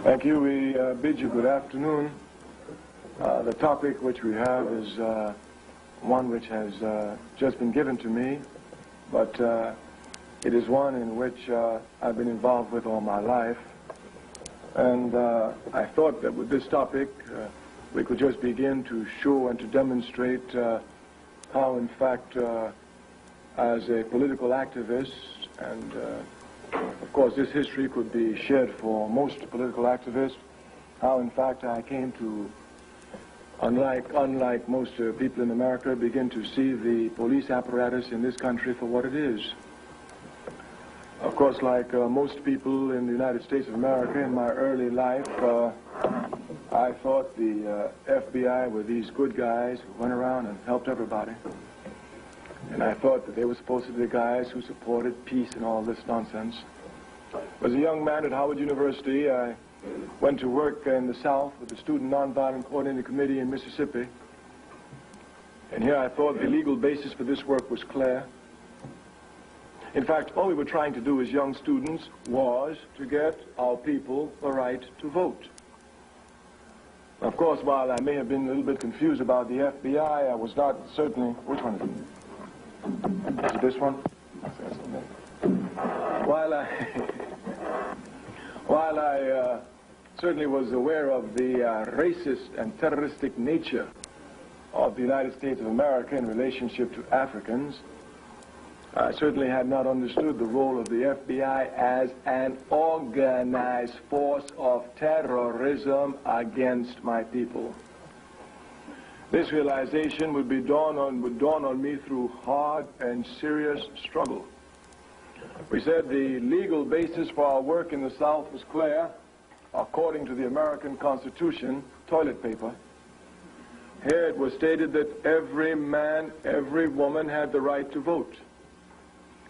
Thank you. We bid you good afternoon. The topic which we have is one which has just been given to me, but it is one in which I've been involved with all my life. And I thought that with this topic, we could just begin to show and to demonstrate how, in fact, as a political activist, and of course this history could be shared for most political activists, how, in fact, I came to, unlike most people in America, begin to see the police apparatus in this country for what it is. Of course, like most people in the United States of America, in my early life, I thought the FBI were these good guys who went around and helped everybody. And I thought that they were supposed to be the guys who supported peace and all this nonsense. As a young man at Howard University, I went to work in the South with the Student Nonviolent Coordinating Committee in Mississippi. And here I thought the legal basis for this work was clear. In fact, all we were trying to do as young students was to get our people the right to vote. Of course, while I may have been a little bit confused about the FBI, I was not certainly... Which one is it? Is it this one? While I certainly was aware of the racist and terroristic nature of the United States of America in relationship to Africans, I certainly had not understood the role of the FBI as an organized force of terrorism against my people. This realization would dawn on me through hard and serious struggle. We said the legal basis for our work in the South was clear. According to the American Constitution, toilet paper. Here it was stated that every man, every woman had the right to vote.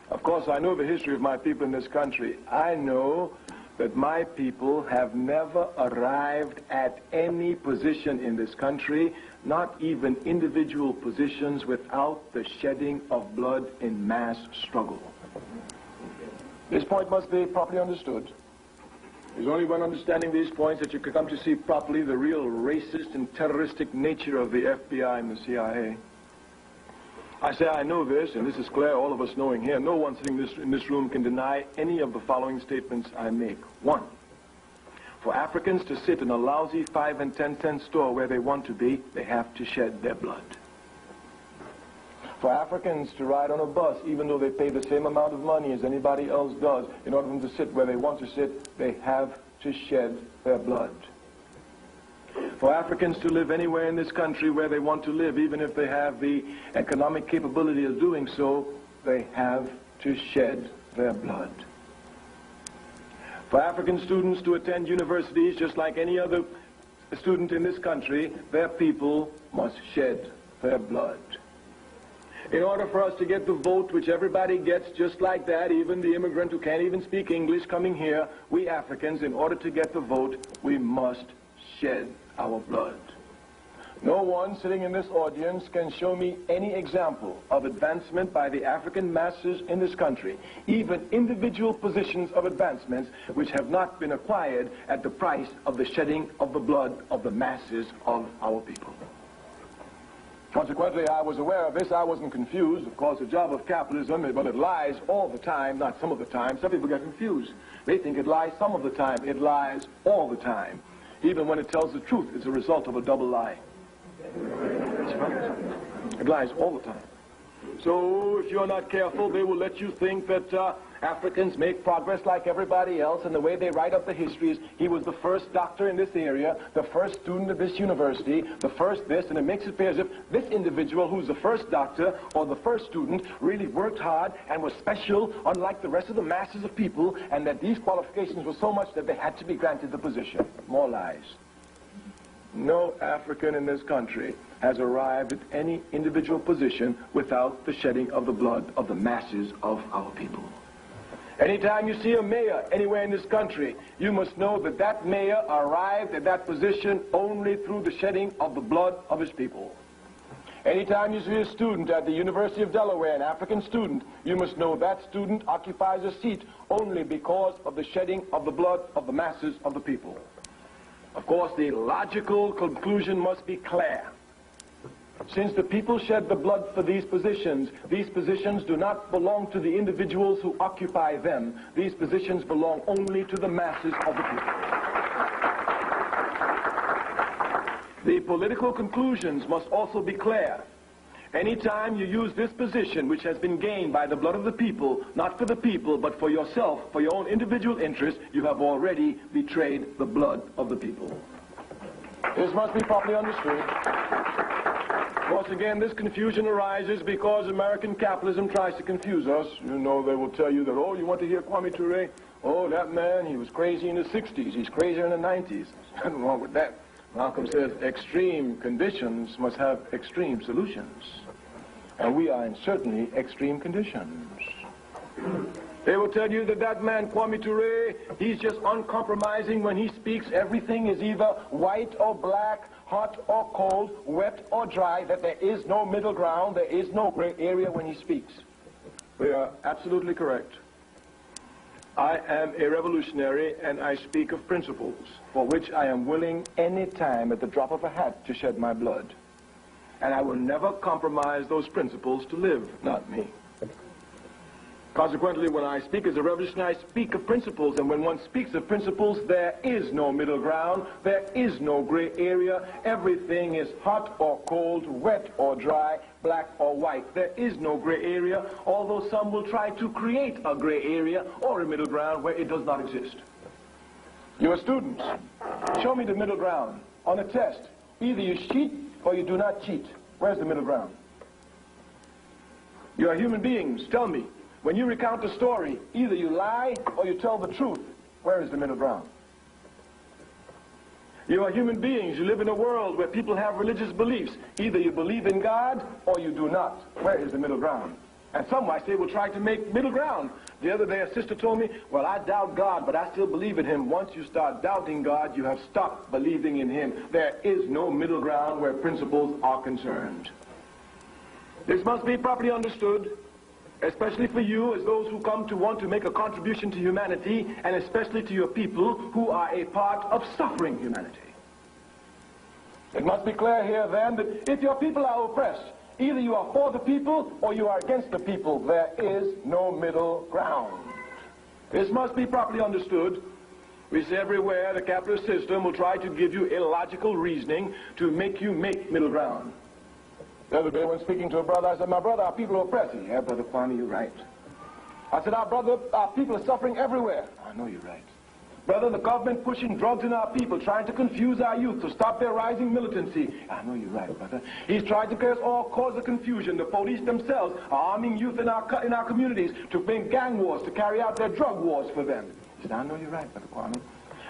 Of course, I know the history of my people in this country. I know that my people have never arrived at any position in this country, not even individual positions, without the shedding of blood in mass struggle. This point must be properly understood. It's only when understanding these points that you can come to see properly the real racist and terroristic nature of the FBI and the CIA. I say I know this, and this is clear, all of us knowing here. No one sitting in this room can deny any of the following statements I make. 1, for Africans to sit in a lousy 5 and 10-cent store where they want to be, they have to shed their blood. For Africans to ride on a bus, even though they pay the same amount of money as anybody else does, in order for them to sit where they want to sit, they have to shed their blood. For Africans to live anywhere in this country where they want to live, even if they have the economic capability of doing so, they have to shed their blood. For African students to attend universities just like any other student in this country, their people must shed their blood. In order for us to get the vote, which everybody gets just like that, even the immigrant who can't even speak English coming here, we Africans, in order to get the vote, we must shed our blood. No one sitting in this audience can show me any example of advancement by the African masses in this country, even individual positions of advancements which have not been acquired at the price of the shedding of the blood of the masses of our people. Consequently, I was aware of this. I wasn't confused. Of course, the job of capitalism, well, it lies all the time, not some of the time. Some people get confused. They think it lies some of the time. It lies all the time. Even when it tells the truth, it's a result of a double lie. It lies all the time. So if you're not careful, they will let you think that Africans make progress like everybody else, and the way they write up the histories, he was the first doctor in this area, the first student of this university, the first this, and it makes it appear as if this individual who's the first doctor or the first student really worked hard and was special, unlike the rest of the masses of people, and that these qualifications were so much that they had to be granted the position. More lies. No African in this country has arrived at any individual position without the shedding of the blood of the masses of our people. Anytime you see a mayor anywhere in this country, you must know that that mayor arrived at that position only through the shedding of the blood of his people. Anytime you see a student at the University of Delaware, an African student, you must know that student occupies a seat only because of the shedding of the blood of the masses of the people. Of course, the logical conclusion must be clear. Since the people shed the blood for these positions do not belong to the individuals who occupy them. These positions belong only to the masses of the people. The political conclusions must also be clear. Anytime you use this position, which has been gained by the blood of the people, not for the people, but for yourself, for your own individual interest, you have already betrayed the blood of the people. This must be properly understood. Once again, this confusion arises because American capitalism tries to confuse us. You know, they will tell you that, oh, you want to hear Kwame Ture? Oh, that man, he was crazy in the 60s. He's crazier in the 90s. There's nothing wrong with that. Malcolm says extreme conditions must have extreme solutions. And we are in certainly extreme conditions. They will tell you that that man, Kwame Ture, he's just uncompromising when he speaks. Everything is either white or black, hot or cold, wet or dry, that there is no middle ground, there is no gray area when he speaks. We are absolutely correct. I am a revolutionary, and I speak of principles for which I am willing any time at the drop of a hat to shed my blood. And I will never compromise those principles to live, not me. Consequently, when I speak as a revolutionary, I speak of principles, and when one speaks of principles, there is no middle ground, there is no gray area. Everything is hot or cold, wet or dry, black or white. There is no gray area, although some will try to create a gray area or a middle ground where it does not exist. You are students. Show me the middle ground. On a test, either you cheat or you do not cheat. Where's the middle ground? You are human beings. Tell me. When you recount a story, either you lie or you tell the truth. Where is the middle ground? You are human beings. You live in a world where people have religious beliefs. Either you believe in God or you do not. Where is the middle ground? And some, I say, will try to make middle ground. The other day a sister told me, well, I doubt God, but I still believe in him. Once you start doubting God, you have stopped believing in him. There is no middle ground where principles are concerned. This must be properly understood, especially for you as those who come to want to make a contribution to humanity, and especially to your people who are a part of suffering humanity. It must be clear here then that if your people are oppressed, either you are for the people or you are against the people. There is no middle ground. This must be properly understood. We see everywhere the capitalist system will try to give you illogical reasoning to make you make middle ground. The other day when speaking to a brother, I said, my brother, our people are oppressed. He said, yeah, Brother Kwame, you're right. I said, our people are suffering everywhere. I know you're right. Brother, the government pushing drugs in our people, trying to confuse our youth to stop their rising militancy. I know you're right, brother. He's trying to cause confusion. The police themselves are arming youth in our communities to bring gang wars, to carry out their drug wars for them. He said, I know you're right, Brother Kwame.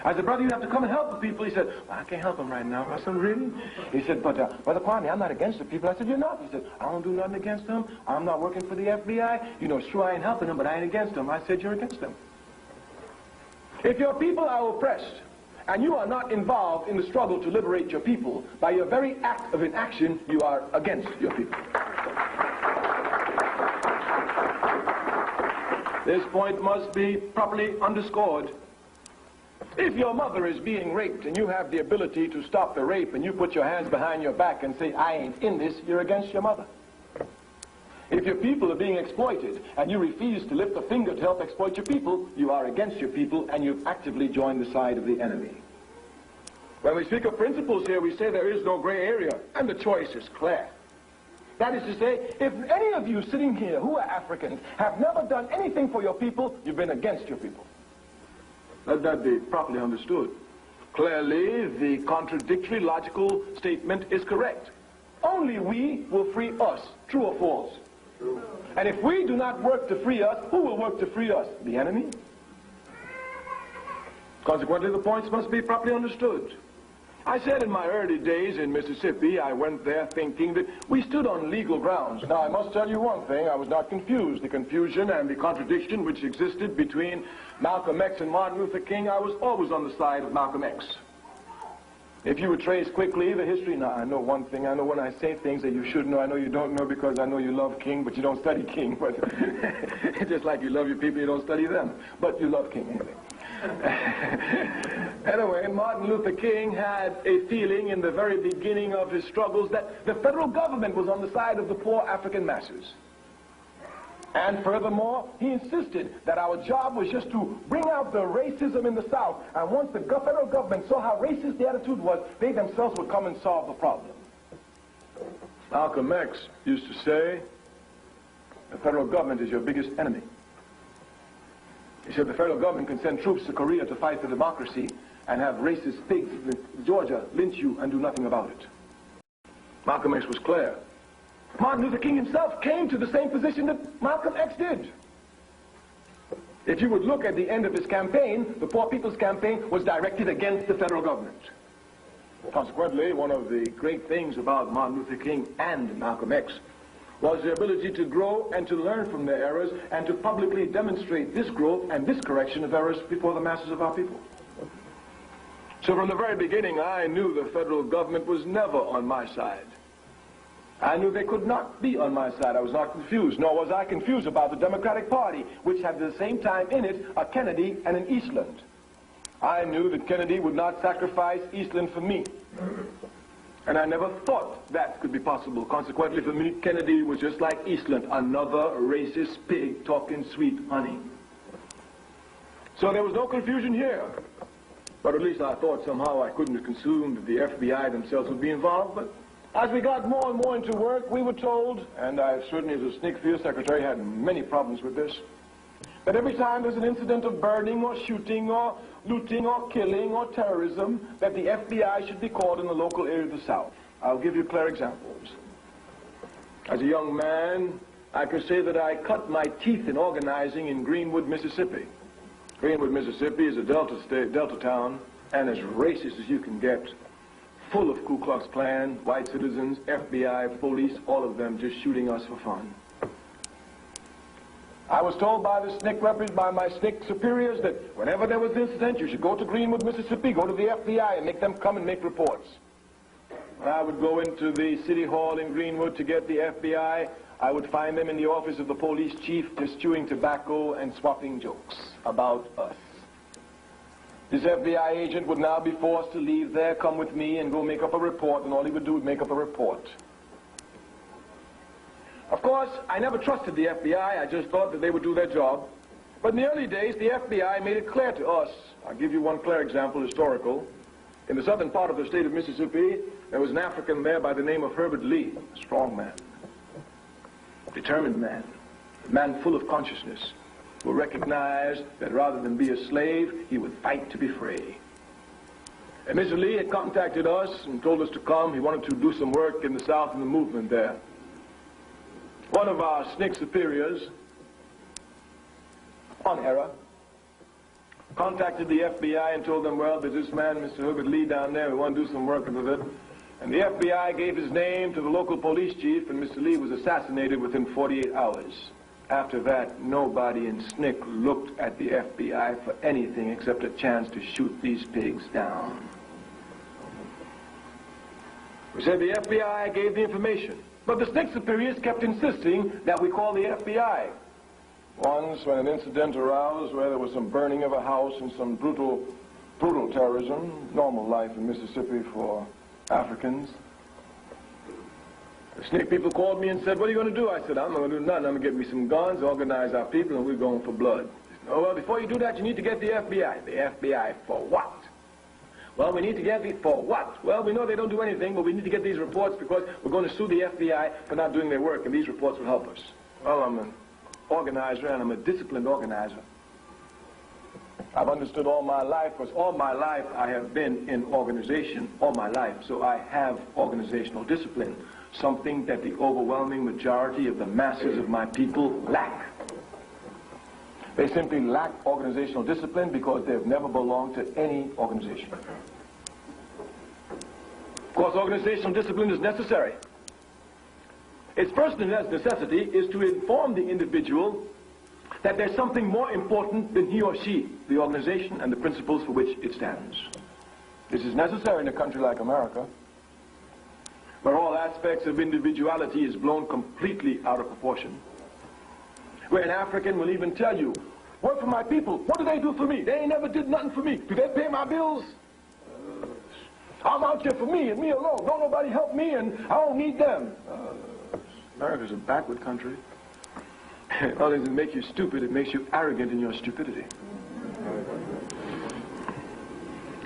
I said, brother, you have to come and help the people. He said, well, I can't help them right now. I said, really? He said, but Brother Kwame, I'm not against the people. I said, you're not. He said, I don't do nothing against them. I'm not working for the FBI. You know, it's true I ain't helping them, but I ain't against them. I said, you're against them. If your people are oppressed, and you are not involved in the struggle to liberate your people, by your very act of inaction, you are against your people. This point must be properly underscored. If your mother is being raped and you have the ability to stop the rape and you put your hands behind your back and say, I ain't in this, you're against your mother. If your people are being exploited and you refuse to lift a finger to help exploit your people, you are against your people and you've actively joined the side of the enemy. When we speak of principles here, we say there is no gray area, and the choice is clear. That is to say, if any of you sitting here who are Africans have never done anything for your people, you've been against your people. Let that be properly understood. Clearly, the contradictory logical statement is correct. Only we will free us. True or false? True. And if we do not work to free us, who will work to free us? The enemy? Consequently, the points must be properly understood. I said in my early days in Mississippi, I went there thinking that we stood on legal grounds. Now, I must tell you one thing, I was not confused. The confusion and the contradiction which existed between Malcolm X and Martin Luther King, I was always on the side of Malcolm X. If you would trace quickly the history, now I know one thing, I know when I say things that you should know, I know you don't know because I know you love King, but you don't study King. But just like you love your people, you don't study them, but you love King anyway. Anyway, Martin Luther King had a feeling in the very beginning of his struggles that the federal government was on the side of the poor African masses. And furthermore, he insisted that our job was just to bring out the racism in the South. And once the federal government saw how racist the attitude was, they themselves would come and solve the problem. Malcolm X used to say, the federal government is your biggest enemy. He said the federal government can send troops to Korea to fight for democracy and have racist pigs in Georgia lynch you and do nothing about it. Malcolm X was clear. Martin Luther King himself came to the same position that Malcolm X did. If you would look at the end of his campaign, the Poor People's Campaign was directed against the federal government. Consequently, one of the great things about Martin Luther King and Malcolm X was the ability to grow and to learn from their errors and to publicly demonstrate this growth and this correction of errors before the masses of our people. So from the very beginning, I knew the federal government was never on my side. I knew they could not be on my side. I was not confused, nor was I confused about the Democratic Party, which had at the same time in it a Kennedy and an Eastland. I knew that Kennedy would not sacrifice Eastland for me. And I never thought that could be possible. Consequently, for me, Kennedy was just like Eastland, another racist pig talking sweet honey. So there was no confusion here. But at least I thought somehow I couldn't have assumed that the FBI themselves would be involved. But as we got more and more into work, we were told, and I certainly as a SNCC field secretary had many problems with this, that every time there's an incident of burning or shooting or looting or killing or terrorism, that the FBI should be called in the local area of the South. I'll give you clear examples. As a young man, I could say that I cut my teeth in organizing in Greenwood, Mississippi. Greenwood, Mississippi is a Delta town, and as racist as you can get, full of Ku Klux Klan, white citizens, FBI, police, all of them just shooting us for fun. I was told by the SNCC by my SNCC superiors that whenever there was an incident, you should go to Greenwood, Mississippi, go to the FBI and make them come and make reports. When I would go into the city hall in Greenwood to get the FBI, I would find them in the office of the police chief just chewing tobacco and swapping jokes about us. This FBI agent would now be forced to leave there, come with me, and go make up a report, and all he would do would make up a report. Of course, I never trusted the FBI. I just thought that they would do their job. But in the early days, the FBI made it clear to us. I'll give you one clear example, historical. In the southern part of the state of Mississippi, there was an African there by the name of Herbert Lee, a strong man, determined man, a man full of consciousness, who recognized that rather than be a slave, he would fight to be free. And Mr. Lee had contacted us and told us to come. He wanted to do some work in the South in the movement there. One of our SNCC superiors, on error, contacted the FBI and told them, well, there's this man, Mr. Herbert Lee, down there. We want to do some work with it. And the FBI gave his name to the local police chief, and Mr. Lee was assassinated within 48 hours. After that, nobody in SNCC looked at the FBI for anything except a chance to shoot these pigs down. We said the FBI gave the information, but the SNCC superiors kept insisting that we call the FBI. Once, when an incident arose where there was some burning of a house and some brutal terrorism, normal life in Mississippi for Africans, the SNCC people called me and said, what are you going to do? I said, I'm not going to do nothing. I'm going to get me some guns, organize our people, and we're going for blood. Oh, well, before you do that, you need to get the FBI. The FBI for what? Well, we need to get these for what? Well, we know they don't do anything, but we need to get these reports because we're going to sue the FBI for not doing their work, and these reports will help us. Well, I'm an organizer, and I'm a disciplined organizer. I've understood all my life, because all my life I have been in organization, all my life, so I have organizational discipline, something that the overwhelming majority of the masses of my people lack. They simply lack organizational discipline because they've never belonged to any organization. Of course, organizational discipline is necessary. Its first necessity is to inform the individual that there's something more important than he or she, the organization and the principles for which it stands. This is necessary in a country like America, where all aspects of individuality is blown completely out of proportion. Where an African will even tell you, work for my people. What do they do for me? They ain't never did nothing for me. Do they pay my bills? I'm out here for me and me alone. Don't nobody help me and I don't need them. America's a backward country. Not only does it make you stupid, it makes you arrogant in your stupidity.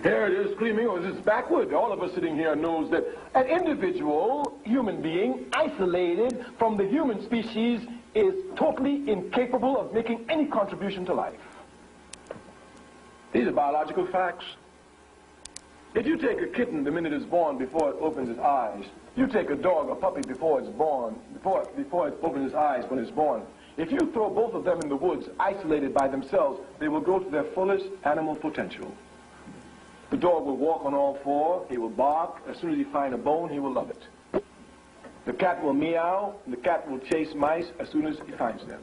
Here it is screaming, oh, this is backward. All of us sitting here knows that an individual human being isolated from the human species is totally incapable of making any contribution to life. These are biological facts. If you take a kitten the minute it's born before it opens its eyes, you take a dog, a puppy before it's born, before it opens its eyes when it's born, if you throw both of them in the woods, isolated by themselves, they will grow to their fullest animal potential. The dog will walk on all four, he will bark, as soon as he finds a bone, he will love it. The cat will meow, and the cat will chase mice as soon as he finds them.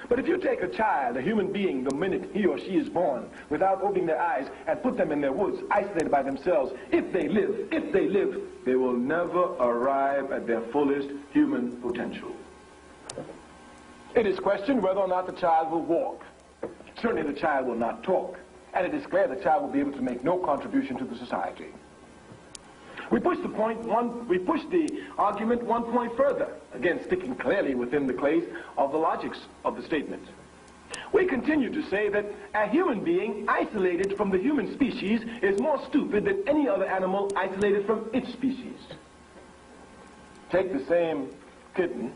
But if you take a child, a human being, the minute he or she is born, without opening their eyes, and put them in their woods, isolated by themselves, if they live, they will never arrive at their fullest human potential. It is questioned whether or not the child will walk. Certainly the child will not talk. And it is clear the child will be able to make no contribution to the society. We push the argument one point further, again sticking clearly within the clays of the logics of the statement. We continue to say that a human being isolated from the human species is more stupid than any other animal isolated from its species. Take the same kitten,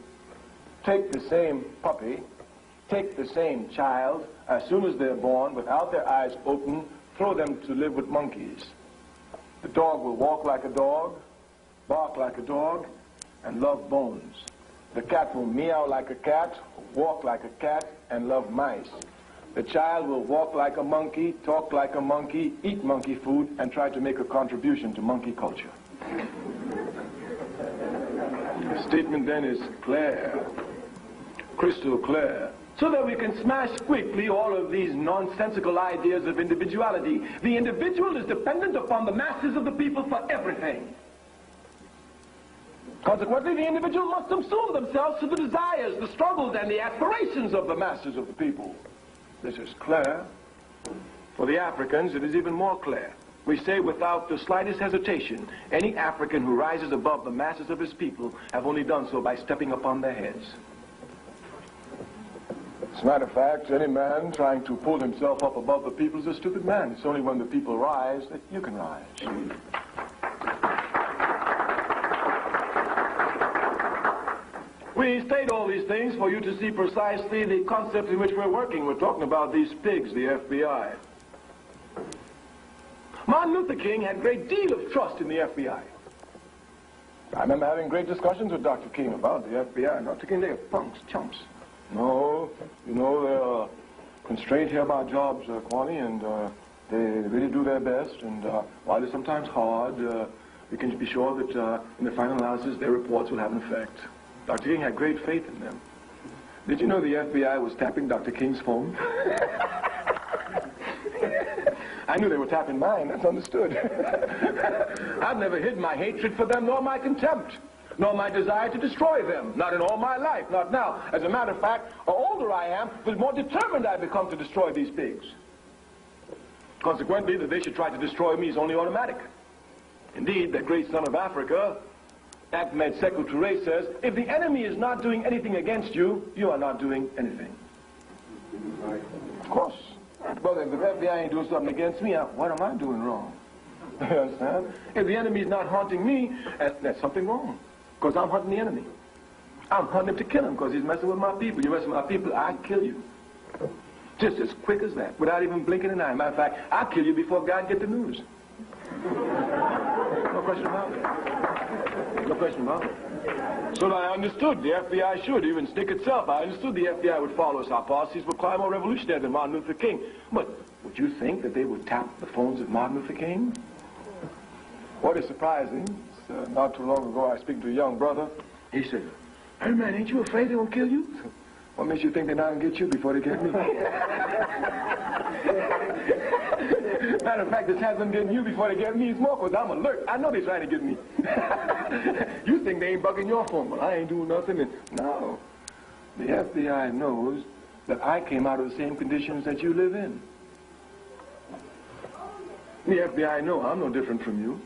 take the same puppy, take the same child, as soon as they're born, without their eyes open, throw them to live with monkeys. The dog will walk like a dog, bark like a dog, and love bones. The cat will meow like a cat, walk like a cat, and love mice. The child will walk like a monkey, talk like a monkey, eat monkey food, and try to make a contribution to monkey culture. The statement then is clear, crystal clear, so that we can smash quickly all of these nonsensical ideas of individuality. The individual is dependent upon the masses of the people for everything. Consequently, the individual must subsume themselves to the desires, the struggles, and the aspirations of the masses of the people. This is clear. For the Africans, it is even more clear. We say without the slightest hesitation, any African who rises above the masses of his people have only done so by stepping upon their heads. As a matter of fact, any man trying to pull himself up above the people is a stupid man. It's only when the people rise that you can rise. We state all these things for you to see precisely the concept in which we're working. We're talking about these pigs, the FBI. Martin Luther King had a great deal of trust in the FBI. I remember having great discussions with Dr. King about the FBI. Dr. King, they're punks, chumps. No, you know, they're constrained here by jobs, Kwame, and they really do their best. And while it's sometimes hard, we can be sure that in the final analysis, their reports will have an effect. Dr. King had great faith in them. Did you know the FBI was tapping Dr. King's phone? I knew they were tapping mine, that's understood. I've never hid my hatred for them, nor my contempt, nor my desire to destroy them. Not in all my life, not now. As a matter of fact, the older I am, the more determined I become to destroy these pigs. Consequently, that they should try to destroy me is only automatic. Indeed, the great son of Africa, Kwame Ture, says, if the enemy is not doing anything against you, you are not doing anything. Of course. Well, if the FBI ain't doing something against me, what am I doing wrong? You understand? If the enemy is not haunting me, that's something wrong. Because I'm hunting the enemy. I'm hunting him to kill him because he's messing with my people. You mess with my people, I kill you. Just as quick as that, without even blinking an eye. Matter of fact, I'll kill you before God gets the news. No question about it. No question about it. So I understood the FBI should, even SNCC itself, I understood the FBI would follow us. Our policies were far more revolutionary than Martin Luther King. But would you think that they would tap the phones of Martin Luther King? What is surprising, not too long ago I was speaking to a young brother. He said, hey man, ain't you afraid they won't kill you? What makes you think they're not going to get you before they get me? Matter of fact, this has them getting you before they get me. It's more because I'm alert. I know they're trying to get me. You think they ain't bugging your phone, but I ain't doing nothing. And no. The FBI knows that I came out of the same conditions that you live in. The FBI know I'm no different from you.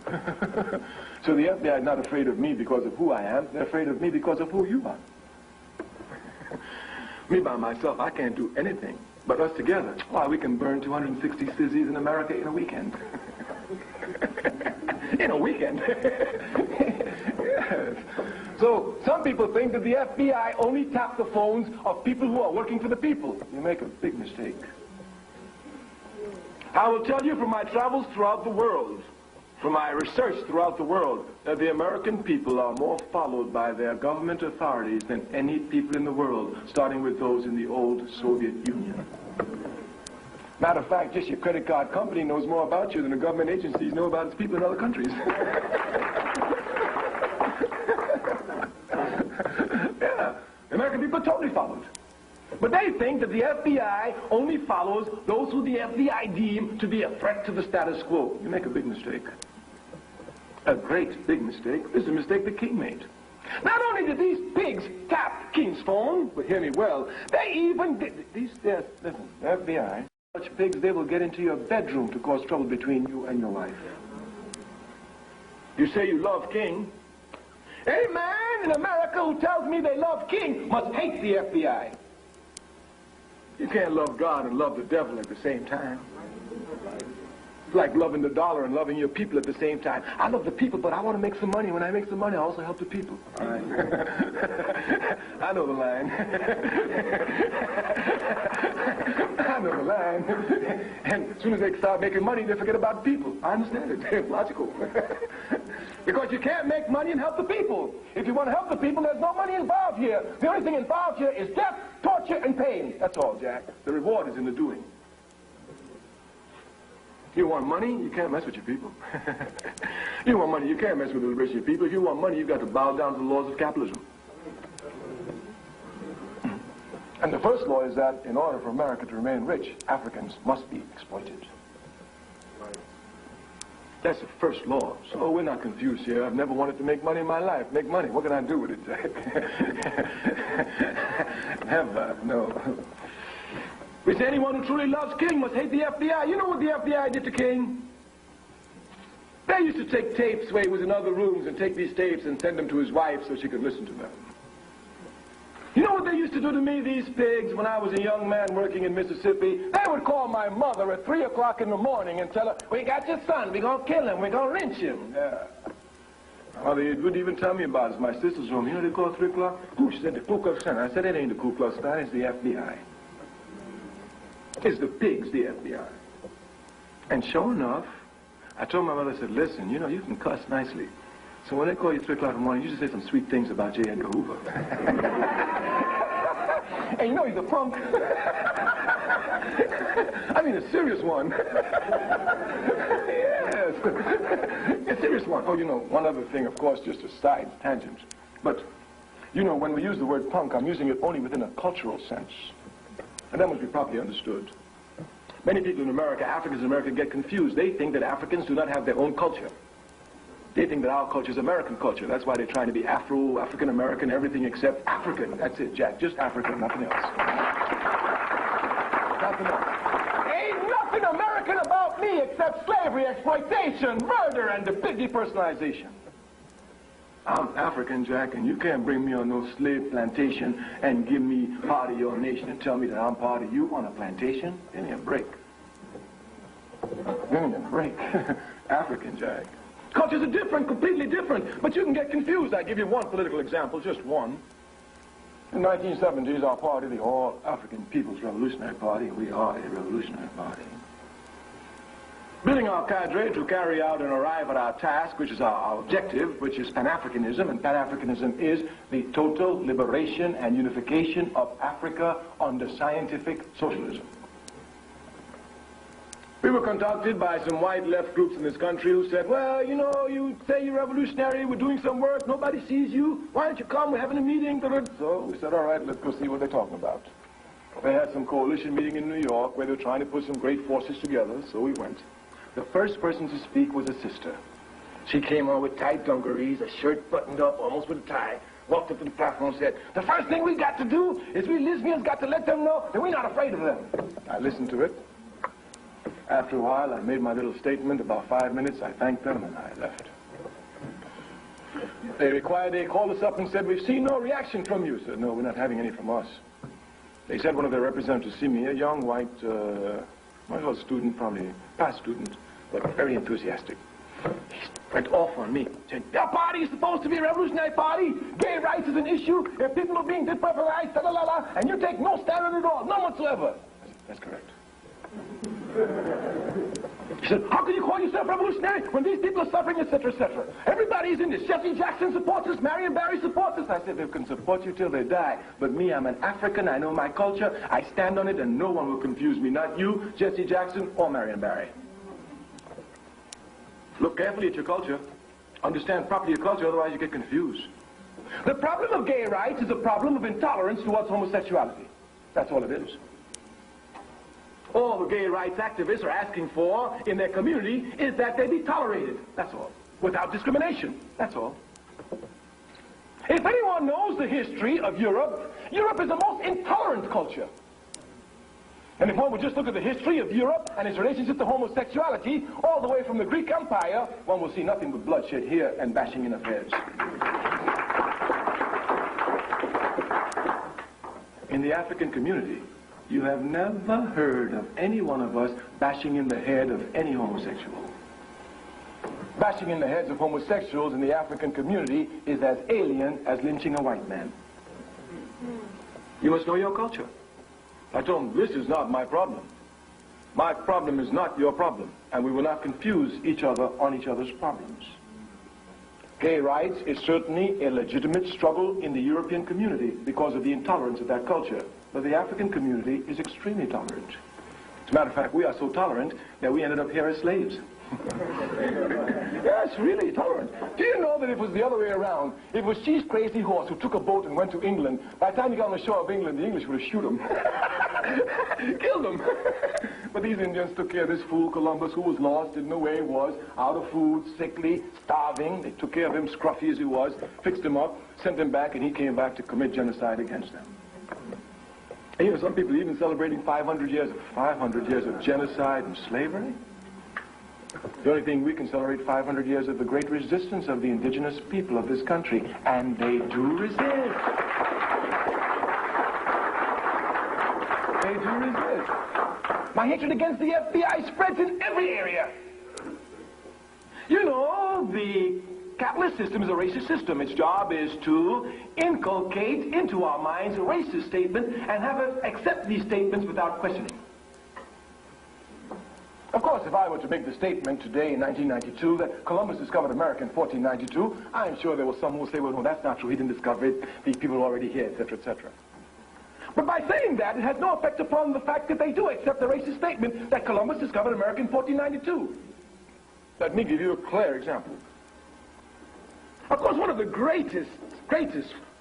So the FBI is not afraid of me because of who I am. They're afraid of me because of who you are. Me by myself, I can't do anything. But us together, why, we can burn 260 cities in America in a weekend. In a weekend. Yes. So some people think that the FBI only taps the phones of people who are working for the people. You make a big mistake. I will tell you from my travels throughout the world, from my research throughout the world, that the American people are more followed by their government authorities than any people in the world, starting with those in the old Soviet Union. Matter of fact, just your credit card company knows more about you than the government agencies know about its people in other countries. Yeah, the American people are totally followed. But they think that the FBI only follows those who the FBI deem to be a threat to the status quo. You make a big mistake. A great big mistake. This is a mistake the king made. Not only did these pigs tap King's phone, but hear me well, they even did, listen, the FBI, such pigs, they will get into your bedroom to cause trouble between you and your wife. You say you love King. Any man in America who tells me they love King must hate the FBI. You can't love God and love the devil at the same time. It's like loving the dollar and loving your people at the same time. I love the people, but I want to make some money. When I make some money, I also help the people. All right. I know the line. I know the line. And as soon as they start making money, they forget about the people. I understand it. It's logical. Because you can't make money and help the people. If you want to help the people, there's no money involved here. The only thing involved here is death, torture, and pain. That's all, Jack. The reward is in the doing. You want money, you can't mess with your people. You want money, you can't mess with the rest of your people. If you want money, you've got to bow down to the laws of capitalism. And the first law is that in order for America to remain rich, Africans must be exploited. That's the first law. So we're not confused here. I've never wanted to make money in my life. Make money. What can I do with it, Jack? Never. No. We say anyone who truly loves King must hate the FBI. You know what the FBI did to King? They used to take tapes where he was in other rooms and take these tapes and send them to his wife so she could listen to them. You know what they used to do to me, these pigs, when I was a young man working in Mississippi? They would call my mother at 3 o'clock in the morning and tell her, we got your son, we're going to kill him, we're going to lynch him. Yeah. My mother wouldn't even tell me about it. It's my sister's room. You know they call 3 o'clock? Who? She said, the Ku Klux Klan. I said, it ain't the Ku Klux Klan, it's the FBI. It's the pigs, the FBI. And sure enough, I told my mother, I said, listen, you know, you can cuss nicely. So when they call you 3 o'clock in the morning, you just say some sweet things about J. Edgar Hoover. And you know he's a punk. I mean a serious one. Yes. A serious one. Oh, you know, one other thing, of course, just a side tangent. But, you know, when we use the word punk, I'm using it only within a cultural sense. And that must be properly understood. Many people in America, Africans in America, get confused. They think that Africans do not have their own culture. They think that our culture is American culture. That's why they're trying to be Afro, African-American, everything except African. That's it, Jack. Just African, nothing else. Nothing else. Ain't nothing American about me except slavery, exploitation, murder, and the big depersonalization. I'm African, Jack, and you can't bring me on no slave plantation and give me part of your nation and tell me that I'm part of you on a plantation. Give me a break. Give me a break. African, Jack. Cultures are different, completely different, but you can get confused. I give you one political example, just one. In the 1970s, our party, the All African People's Revolutionary Party, we are a revolutionary party. Building our cadre to carry out and arrive at our task, which is our objective, which is Pan-Africanism, and Pan-Africanism is the total liberation and unification of Africa under scientific socialism. We were contacted by some white left groups in this country who said, well, you know, you say you're revolutionary, we're doing some work, nobody sees you, why don't you come, we're having a meeting. So we said, all right, let's go see what they're talking about. They had some coalition meeting in New York where they were trying to put some great forces together, so we went. The first person to speak was a sister. She came on with tight dungarees, a shirt buttoned up, almost with a tie, walked up to the platform and said, "The first thing we got to do is we lesbians got to let them know that we're not afraid of them." I listened to it. After a while, I made my little statement. About 5 minutes, I thanked them and I left. They called us up and said, "We've seen no reaction from you." I said, "No, we're not having any from us." They said one of their representatives see me, a young white, student, probably past student, but very enthusiastic. He went off on me, said, "Your party is supposed to be a revolutionary party. Gay rights is an issue. If people are being depopularized, and you take no stand on it at all, none whatsoever." I said, "That's correct." He said, "How can you call yourself revolutionary when these people are suffering, etc., etc.? Everybody's in this. Jesse Jackson supports us. Marion Barry supports us." I said, "They can support you till they die. But me, I'm an African. I know my culture. I stand on it, and no one will confuse me. Not you, Jesse Jackson, or Marion Barry. Look carefully at your culture. Understand properly your culture, otherwise you get confused. The problem of gay rights is a problem of intolerance towards homosexuality. That's all it is. All the gay rights activists are asking for in their community is that they be tolerated. That's all. Without discrimination. That's all. If anyone knows the history of Europe, Europe is the most intolerant culture. And if one would just look at the history of Europe and its relationship to homosexuality, all the way from the Greek Empire, one will see nothing but bloodshed here and bashing in of heads. In the African community, you have never heard of any one of us bashing in the head of any homosexual. Bashing in the heads of homosexuals in the African community is as alien as lynching a white man. You must know your culture. I told him, this is not my problem. My problem is not your problem, and we will not confuse each other on each other's problems. Gay rights is certainly a legitimate struggle in the European community because of the intolerance of that culture. But the African community is extremely tolerant. As a matter of fact, we are so tolerant that we ended up here as slaves. Yes, really tolerant. Do you know that if it was the other way around, if it was Cheese Crazy Horse who took a boat and went to England, by the time he got on the shore of England, the English would have shoot him. Killed him. But these Indians took care of this fool Columbus, who was lost, didn't know where he was, out of food, sickly, starving. They took care of him, scruffy as he was, fixed him up, sent him back, and he came back to commit genocide against them. And you know, some people even celebrating 500 years of genocide and slavery. The only thing we can celebrate 500 years of the great resistance of the indigenous people of this country, and they do resist. They do resist. My hatred against the FBI spreads in every area. You know, the capitalist system is a racist system. Its job is to inculcate into our minds a racist statement and have us accept these statements without questioning. Of course, if I were to make the statement today in 1992 that Columbus discovered America in 1492, I'm sure there was some who will say, well, no, that's not true. He didn't discover it. These people were already here, etc., etc. But by saying that, it has no effect upon the fact that they do accept the racist statement that Columbus discovered America in 1492. Let me give you a clear example. Of course, one of the greatest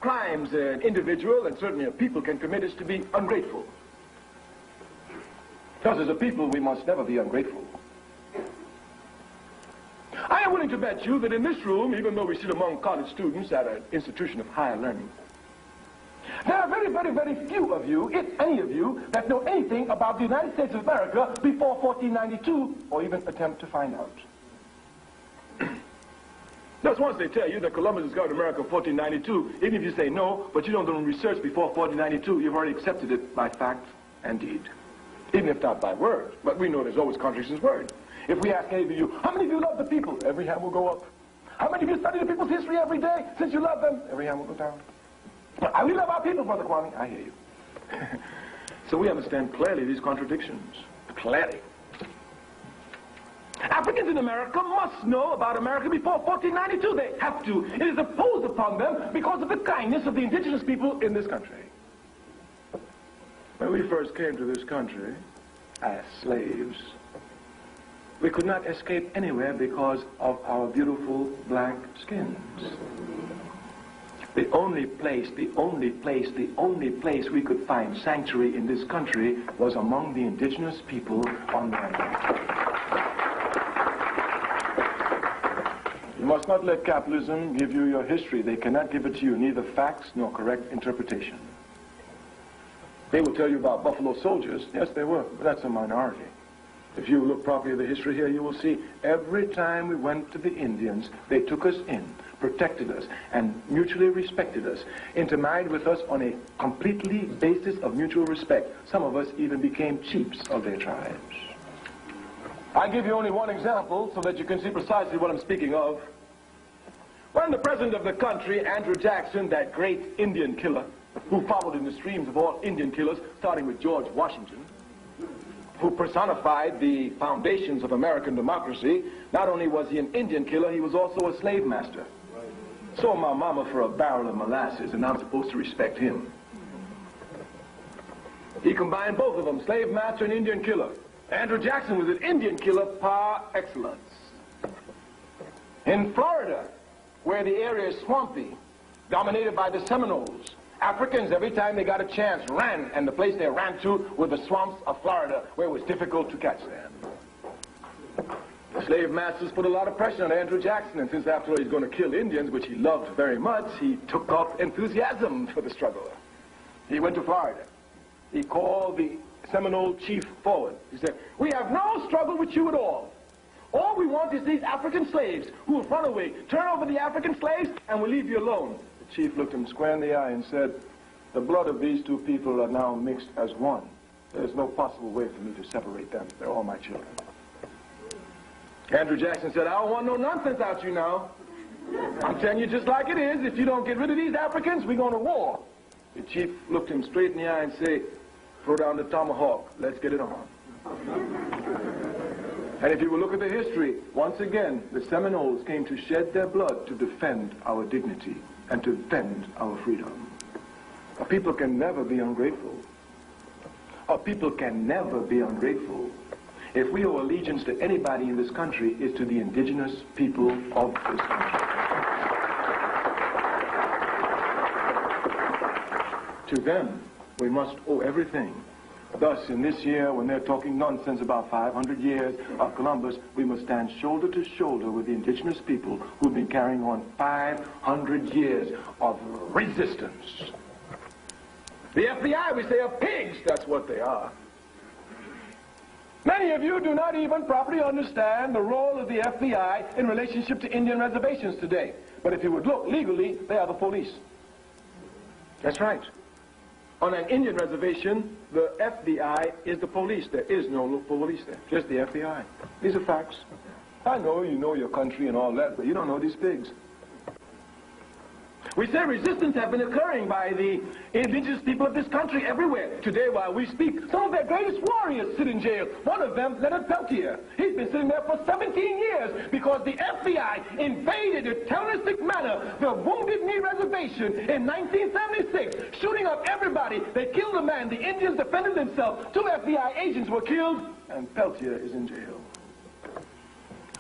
crimes an individual and certainly a people can commit is to be ungrateful. Because as a people, we must never be ungrateful. I am willing to bet you that in this room, even though we sit among college students at an institution of higher learning, there are very, very, very few of you, if any of you, that know anything about the United States of America before 1492, or even attempt to find out. Just once they tell you that Columbus discovered America in 1492, even if you say no, but you don't do research before 1492, you've already accepted it by fact and deed. Even if not by word, but we know there's always contradictions in word. If we ask any of you, how many of you love the people? Every hand will go up. How many of you study the people's history every day since you love them? Every hand will go down. We love our people, Brother Kwame. I hear you. So we understand clearly these contradictions. Clearly. Africans in America must know about America before 1492. They have to. It is imposed upon them because of the kindness of the indigenous people in this country. When we first came to this country as slaves, we could not escape anywhere because of our beautiful black skins. The only place we could find sanctuary in this country was among the indigenous people on land. must not let capitalism give you your history. They cannot give it to you, neither facts nor correct interpretation. They will tell you about buffalo soldiers. Yes, they were, but that's a minority. If you look properly at the history here, you will see every time we went to the Indians, they took us in, protected us, and mutually respected us, intermarried with us on a completely basis of mutual respect. Some of us even became chiefs of their tribes. I'll give you only one example so that you can see precisely what I'm speaking of. When the president of the country, Andrew Jackson, that great Indian killer, who followed in the streams of all Indian killers, starting with George Washington, who personified the foundations of American democracy, not only was he an Indian killer, he was also a slave master. Sold my mama for a barrel of molasses, and I'm supposed to respect him. He combined both of them, slave master and Indian killer. Andrew Jackson was an Indian killer par excellence. In Florida, where the area is swampy, dominated by the Seminoles, Africans, every time they got a chance, ran, and the place they ran to were the swamps of Florida, where it was difficult to catch them. The slave masters put a lot of pressure on Andrew Jackson, and since after all he's going to kill Indians, which he loved very much, he took up enthusiasm for the struggle. He went to Florida. He called the Seminole chief forward. He said, "We have no struggle with you at all. All we want is these African slaves who will run away. Turn over the African slaves, and we'll leave you alone." The chief looked him square in the eye and said, "The blood of these two people are now mixed as one. There's no possible way for me to separate them. They're all my children." Andrew Jackson said, "I don't want no nonsense out you now. I'm telling you just like it is. If you don't get rid of these Africans, we're going to war." The chief looked him straight in the eye and said, "Throw down the tomahawk. Let's get it on." And if you will look at the history, once again, the Seminoles came to shed their blood to defend our dignity and to defend our freedom. A people can never be ungrateful. A people can never be ungrateful. If we owe allegiance to anybody in this country, it's to the indigenous people of this country. To them, we must owe everything. Thus, in this year, when they're talking nonsense about 500 years of Columbus, we must stand shoulder to shoulder with the indigenous people who've been carrying on 500 years of resistance. The FBI, we say, are pigs. That's what they are. Many of you do not even properly understand the role of the FBI in relationship to Indian reservations today. But if you would look legally, they are the police. That's right. On an Indian reservation, the FBI is the police. There is no police there, just the FBI. These are facts. I know you know your country and all that, but you don't know these pigs. We say resistance has been occurring by the indigenous people of this country everywhere. Today, while we speak, some of their greatest warriors sit in jail. One of them, Leonard Peltier. He's been sitting there for 17 years because the FBI invaded in a terroristic manner the Wounded Knee Reservation in 1976, shooting up everybody. They killed a man. The Indians defended themselves. 2 FBI agents were killed, and Peltier is in jail.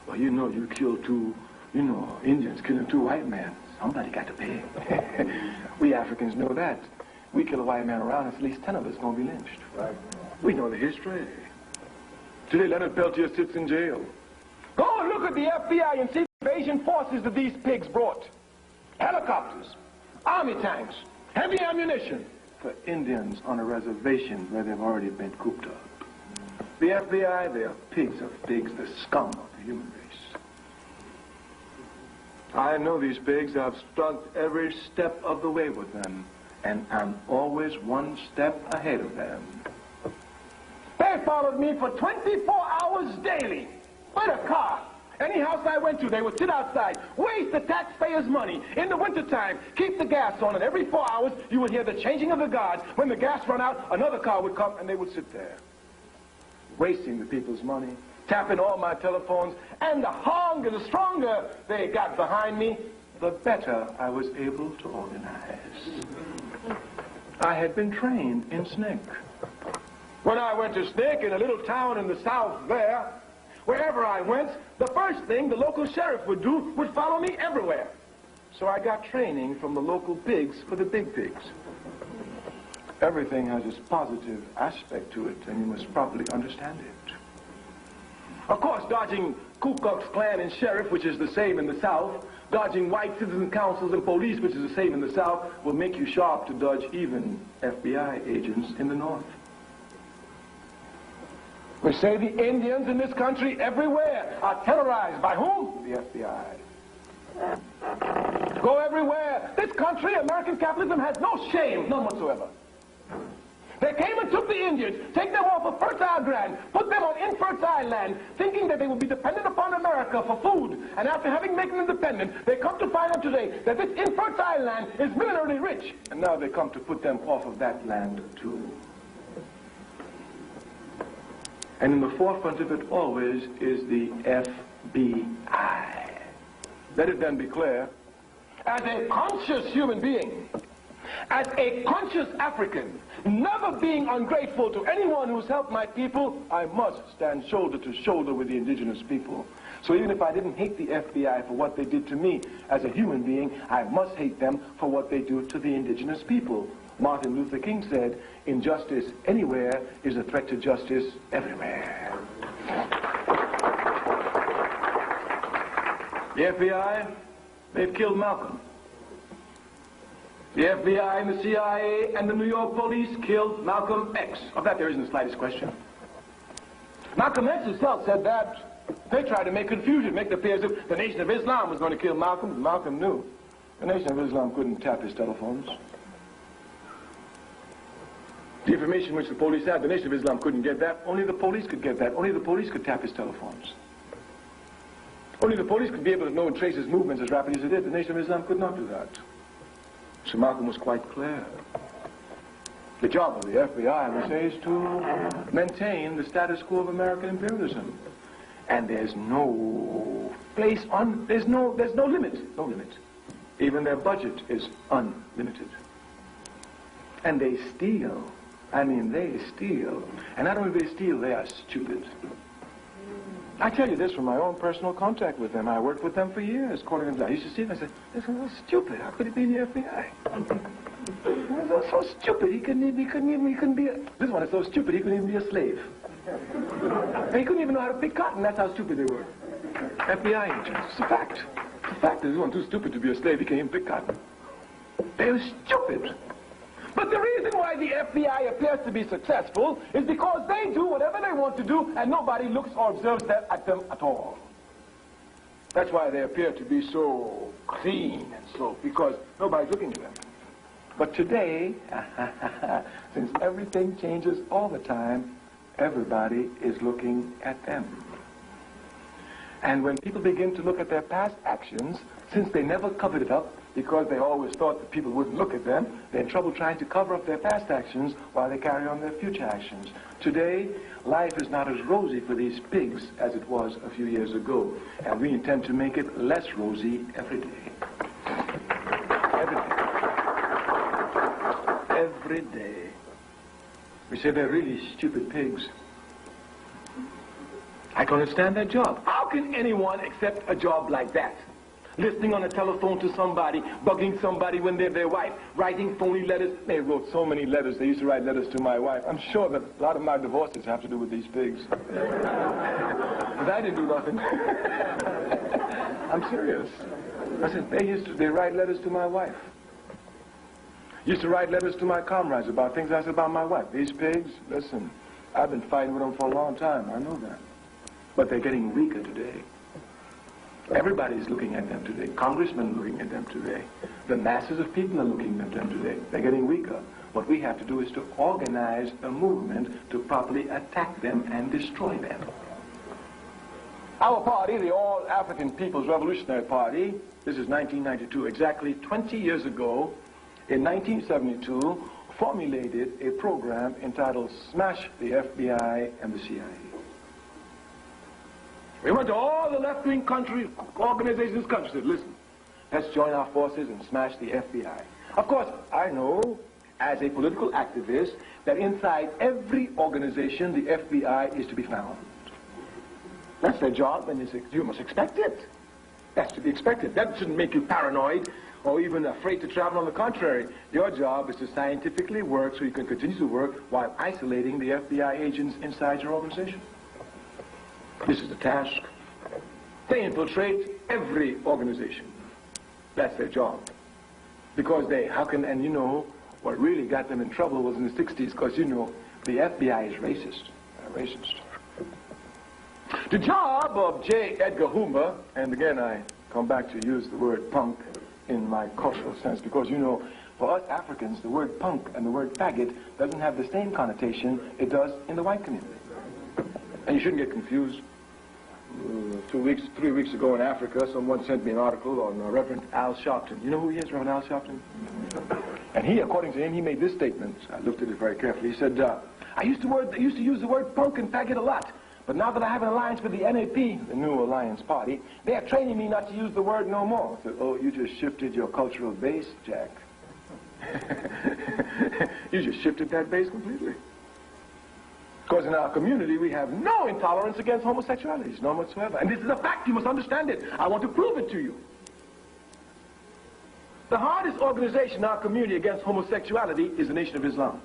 Well, you know, you killed 2, Indians killing 2 white men. Somebody got to pay. We Africans know that. We kill a white man around us, at least 10 of us going to be lynched. Right. We know the history. Today, Leonard Peltier sits in jail. Go and look at the FBI and see the invasion forces that these pigs brought. Helicopters, army tanks, heavy ammunition for Indians on a reservation where they've already been cooped up. The FBI, they are pigs of pigs, the scum of the human race. I know these pigs. I've stuck every step of the way with them, and I'm always 1 step ahead of them. They followed me for 24 hours daily, with a car. Any house I went to, they would sit outside, waste the taxpayers' money. In the wintertime, keep the gas on, and every 4 hours, you would hear the changing of the guards. When the gas ran out, another car would come, and they would sit there, wasting the people's money, tapping all my telephones, and the longer, the stronger they got behind me, the better I was able to organize. I had been trained in SNCC. When I went to SNCC in a little town in the south there, wherever I went, the first thing the local sheriff would do would follow me everywhere. So I got training from the local pigs for the big pigs. Everything has its positive aspect to it, and you must properly understand it. Of course, dodging Ku Klux Klan and sheriff, which is the same in the South, dodging white citizen councils and police, which is the same in the South, will make you sharp to dodge even FBI agents in the North. We say the Indians in this country everywhere are terrorized by whom? The FBI. Go everywhere. This country, American capitalism, has no shame, none whatsoever. They came and took the Indians, take them off of fertile ground, put them on infertile land, thinking that they would be dependent upon America for food. And after having made them independent, they come to find out today that this infertile land is minerally rich. And now they come to put them off of that land too. And in the forefront of it always is the FBI. Let it then be clear, as a conscious human being, as a conscious African, never being ungrateful to anyone who's helped my people, I must stand shoulder to shoulder with the indigenous people. So even if I didn't hate the FBI for what they did to me as a human being, I must hate them for what they do to the indigenous people. Martin Luther King said, injustice anywhere is a threat to justice everywhere. The FBI, they've killed Malcolm. The FBI and the CIA and the New York police killed Malcolm X. Of that there isn't the slightest question. Malcolm X himself said that they tried to make confusion, make it appear as if the Nation of Islam was going to kill Malcolm, but Malcolm knew the Nation of Islam couldn't tap his telephones. The information which the police had, the Nation of Islam couldn't get that. Only the police could get that. Only the police could tap his telephones. Only the police could be able to know and trace his movements as rapidly as it did. The Nation of Islam could not do that. So Malcolm was quite clear. The job of the FBI, I would say, is to maintain the status quo of American imperialism. And there's no place on, there's no limit, no limit. Even their budget is unlimited. And they steal. I mean, they steal. And not only do they steal, they are stupid. I tell you this from my own personal contact with them. I worked with them for years, calling them down. I used to see them, I said, this is so stupid. How could he be in the FBI? He was so stupid. He couldn't be a... This one is so stupid, he couldn't even be a slave. And he couldn't even know how to pick cotton. That's how stupid they were. FBI agents. It's a fact. It's a fact. This one too stupid to be a slave. He can't even pick cotton. They were stupid. But the reason why the FBI appears to be successful is because they do whatever they want to do and nobody looks or observes at them at all. That's why they appear to be so clean and so, because nobody's looking at them. But today, since everything changes all the time, everybody is looking at them. And when people begin to look at their past actions, since they never covered it up, because they always thought that people wouldn't look at them, they're in trouble trying to cover up their past actions while they carry on their future actions. Today, life is not as rosy for these pigs as it was a few years ago, and we intend to make it less rosy every day. Every day. Every day. We say they're really stupid pigs. I can understand their job. How can anyone accept a job like that? Listening on a telephone to somebody, bugging somebody when they're their wife, writing phony letters. They wrote so many letters. They used to write letters to my wife. I'm sure that a lot of my divorces have to do with these pigs. But I didn't do nothing. I'm serious. I said, they write letters to my wife. Used to write letters to my comrades about things I said about my wife. These pigs, listen, I've been fighting with them for a long time. I know that. But they're getting weaker today. Everybody's looking at them today. Congressmen are looking at them today. The masses of people are looking at them today. They're getting weaker. What we have to do is to organize a movement to properly attack them and destroy them. Our party, the All African People's Revolutionary Party, this is 1992, exactly 20 years ago, in 1972, formulated a program entitled Smash the FBI and the CIA. We went to all the left-wing organizations in this country and said, listen, let's join our forces and smash the FBI. Of course, I know, as a political activist, that inside every organization, the FBI is to be found. That's their job, and you must expect it. That's to be expected. That shouldn't make you paranoid or even afraid to travel. On the contrary, your job is to scientifically work so you can continue to work while isolating the FBI agents inside your organization. This is the task. They infiltrate every organization. That's their job. Because and you know, what really got them in trouble was in the 60s, because you know, the FBI is racist. Racist. The job of J. Edgar Hoover, and again I come back to use the word punk in my cultural sense, because you know, for us Africans, the word punk and the word faggot doesn't have the same connotation it does in the white community. And you shouldn't get confused. 3 weeks ago in Africa, someone sent me an article on Reverend Al Sharpton. You know who he is, Reverend Al Sharpton? And he, according to him, he made this statement. I looked at it very carefully. He said, I used to use the word punk and faggot a lot, but now that I have an alliance with the NAP, the New Alliance Party, they are training me not to use the word no more. I said, oh, you just shifted your cultural base, Jack. You just shifted that base completely. Because in our community, we have no intolerance against homosexualities, none whatsoever. And this is a fact, you must understand it. I want to prove it to you. The hardest organization in our community against homosexuality is the Nation of Islam.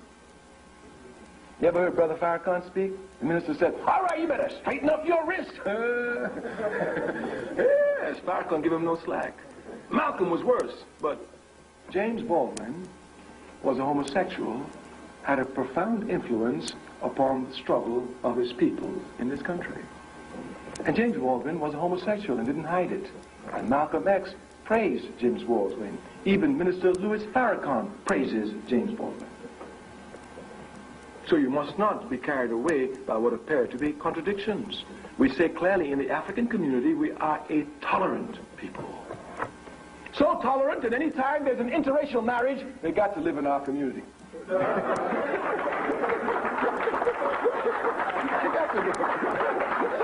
You ever heard Brother Farrakhan speak? The minister said, all right, you better straighten up your wrist. Yes, Farrakhan gave him no slack. Malcolm was worse, but James Baldwin was a homosexual, had a profound influence upon the struggle of his people in this country. And James Baldwin was a homosexual and didn't hide it. And Malcolm X praised James Baldwin. Even Minister Louis Farrakhan praises James Baldwin. So you must not be carried away by what appear to be contradictions. We say clearly in the African community we are a tolerant people. So tolerant that any time there's an interracial marriage, they got to live in our community. There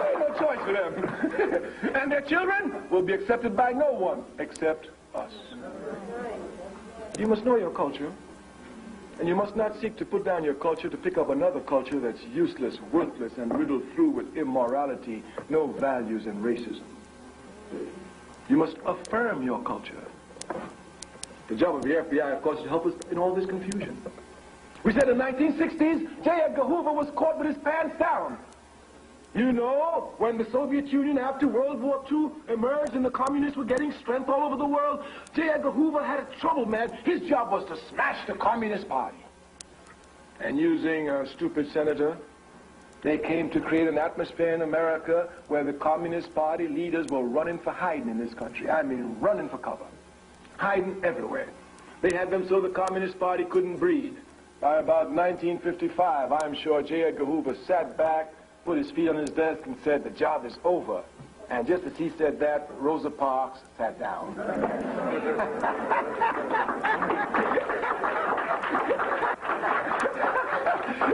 ain't no choice for them. And their children will be accepted by no one except us. You must know your culture, and you must not seek to put down your culture to pick up another culture that's useless, worthless, and riddled through with immorality, no values, and racism. You must affirm your culture. The job of the FBI, of course, is to help us in all this confusion. We said in the 1960s, J. Edgar Hoover was caught with his pants down. You know, when the Soviet Union after World War II emerged and the communists were getting strength all over the world, J. Edgar Hoover had trouble, man. His job was to smash the Communist Party. And using a stupid senator, they came to create an atmosphere in America where the Communist Party leaders were running for hiding in this country. I mean, running for cover. Hiding everywhere. They had them so the Communist Party couldn't breathe. By about 1955, I'm sure J. Edgar Hoover sat back, put his feet on his desk, and said, the job is over. And just as he said that, Rosa Parks sat down.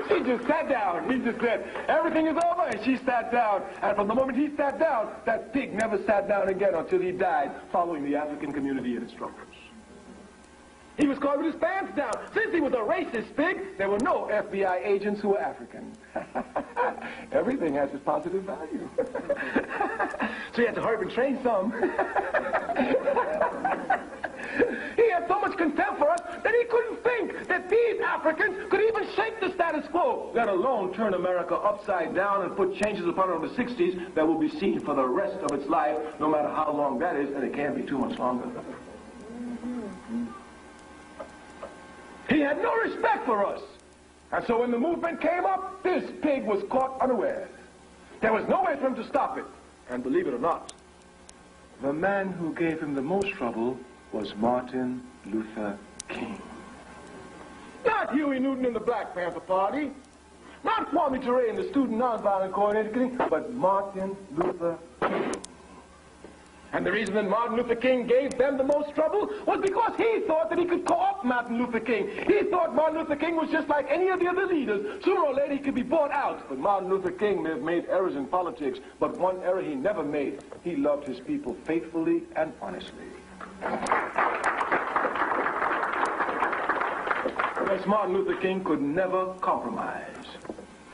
She just sat down. He just said, everything is over, and she sat down. And from the moment he sat down, that pig never sat down again until he died, following the African community in its struggles. He was caught with his pants down. Since he was a racist pig, there were no FBI agents who were African. Everything has its positive value. So he had to hurry up and train some. He had so much contempt for us that he couldn't think that these Africans could even shake the status quo, let alone turn America upside down and put changes upon it in the 60s that will be seen for the rest of its life, no matter how long that is, and it can't be too much longer. He had no respect for us. And so when the movement came up, this pig was caught unawares. There was no way for him to stop it. And believe it or not, the man who gave him the most trouble was Martin Luther King. Not Huey Newton and the Black Panther Party, not Kwame Ture and the Student Nonviolent Coordinating, but Martin Luther King. And the reason that Martin Luther King gave them the most trouble was because he thought that he could co-opt Martin Luther King. He thought Martin Luther King was just like any of the other leaders. Sooner or later he could be bought out. But Martin Luther King may have made errors in politics, but one error he never made. He loved his people faithfully and honestly. Yes, Martin Luther King could never compromise.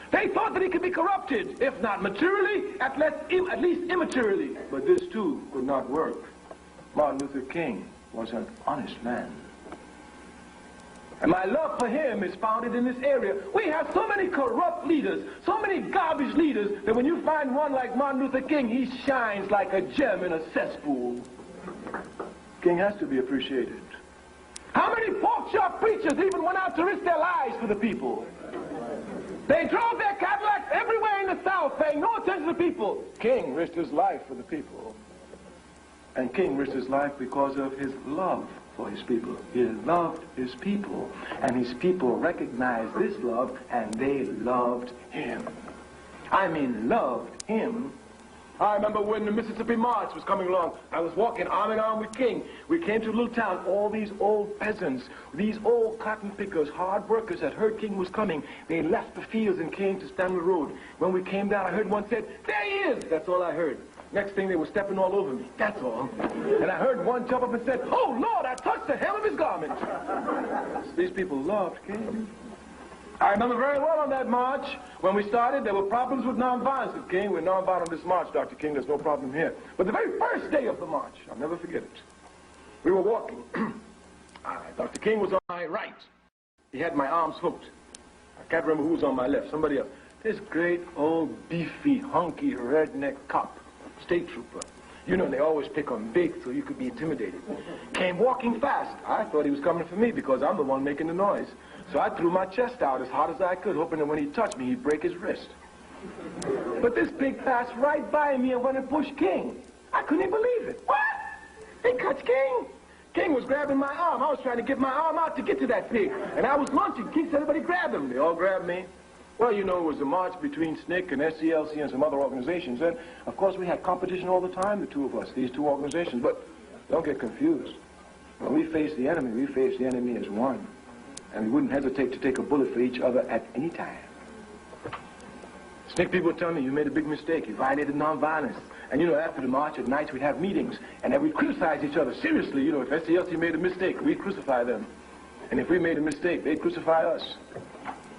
They thought that he could be corrupted, if not materially, at least immaterially. But this, too, could not work. Martin Luther King was an honest man. And my love for him is founded in this area. We have so many corrupt leaders, so many garbage leaders, that when you find one like Martin Luther King, he shines like a gem in a cesspool. King has to be appreciated. How many pork chop preachers even went out to risk their lives for the people? They drove their Cadillacs everywhere in the South, paying no attention to the people. King risked his life for the people. And King risked his life because of his love for his people. He loved his people, and his people recognized this love, and they loved him. I mean, loved him. I remember when the Mississippi March was coming along, I was walking arm in arm with King. We came to a little town, all these old peasants, these old cotton pickers, hard workers that heard King was coming. They left the fields and came to stand on the road. When we came down, I heard one said, "There he is!" That's all I heard. Next thing, they were stepping all over me. That's all. And I heard one jump up and said, "Oh, Lord, I touched the hem of his garment." These people loved King. I remember very well on that march, when we started, there were problems with nonviolence. With King, we're nonviolent on this march, Dr. King, there's no problem here. But the very first day of the march, I'll never forget it, we were walking. Dr. King was on my right. He had my arms hooked. I can't remember who was on my left, somebody else. This great old beefy, hunky, redneck cop, state trooper. You know, they always pick on big so you could be intimidated. Came walking fast. I thought he was coming for me because I'm the one making the noise. So I threw my chest out as hard as I could, hoping that when he touched me, he'd break his wrist. But this pig passed right by me and went and pushed King. I couldn't even believe it. What? They cut King? King was grabbing my arm. I was trying to get my arm out to get to that pig. And I was launching. King said, "Everybody grab him." They all grabbed me. Well, you know, it was a march between SNCC and SCLC and some other organizations. And, of course, we had competition all the time, the two of us, these two organizations. But don't get confused. When we face the enemy, we face the enemy as one. And we wouldn't hesitate to take a bullet for each other at any time. SNCC people tell me, "You made a big mistake. You violated nonviolence." And, you know, after the march at nights, we'd have meetings. And then we'd criticize each other. Seriously, you know, if SCLC made a mistake, we'd crucify them. And if we made a mistake, they'd crucify us.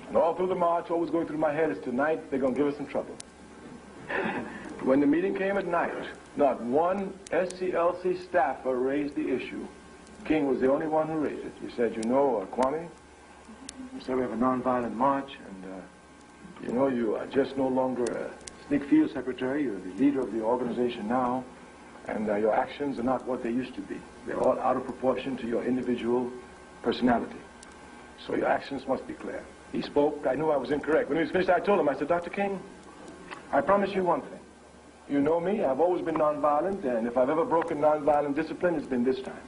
And all through the march, always going through my head is, tonight, they're going to give us some trouble. When the meeting came at night, not one SCLC staffer raised the issue. King was the only one who raised it. He said, "You know, Kwame, you said we have a nonviolent march, and you know, you are just no longer a SNCC field secretary. You're the leader of the organization now, and your actions are not what they used to be. They're all out of proportion to your individual personality. So your actions must be clear." He spoke. I knew I was incorrect. When he was finished, I told him, I said, "Dr. King, I promise you one thing. You know me. I've always been nonviolent, and if I've ever broken nonviolent discipline, it's been this time."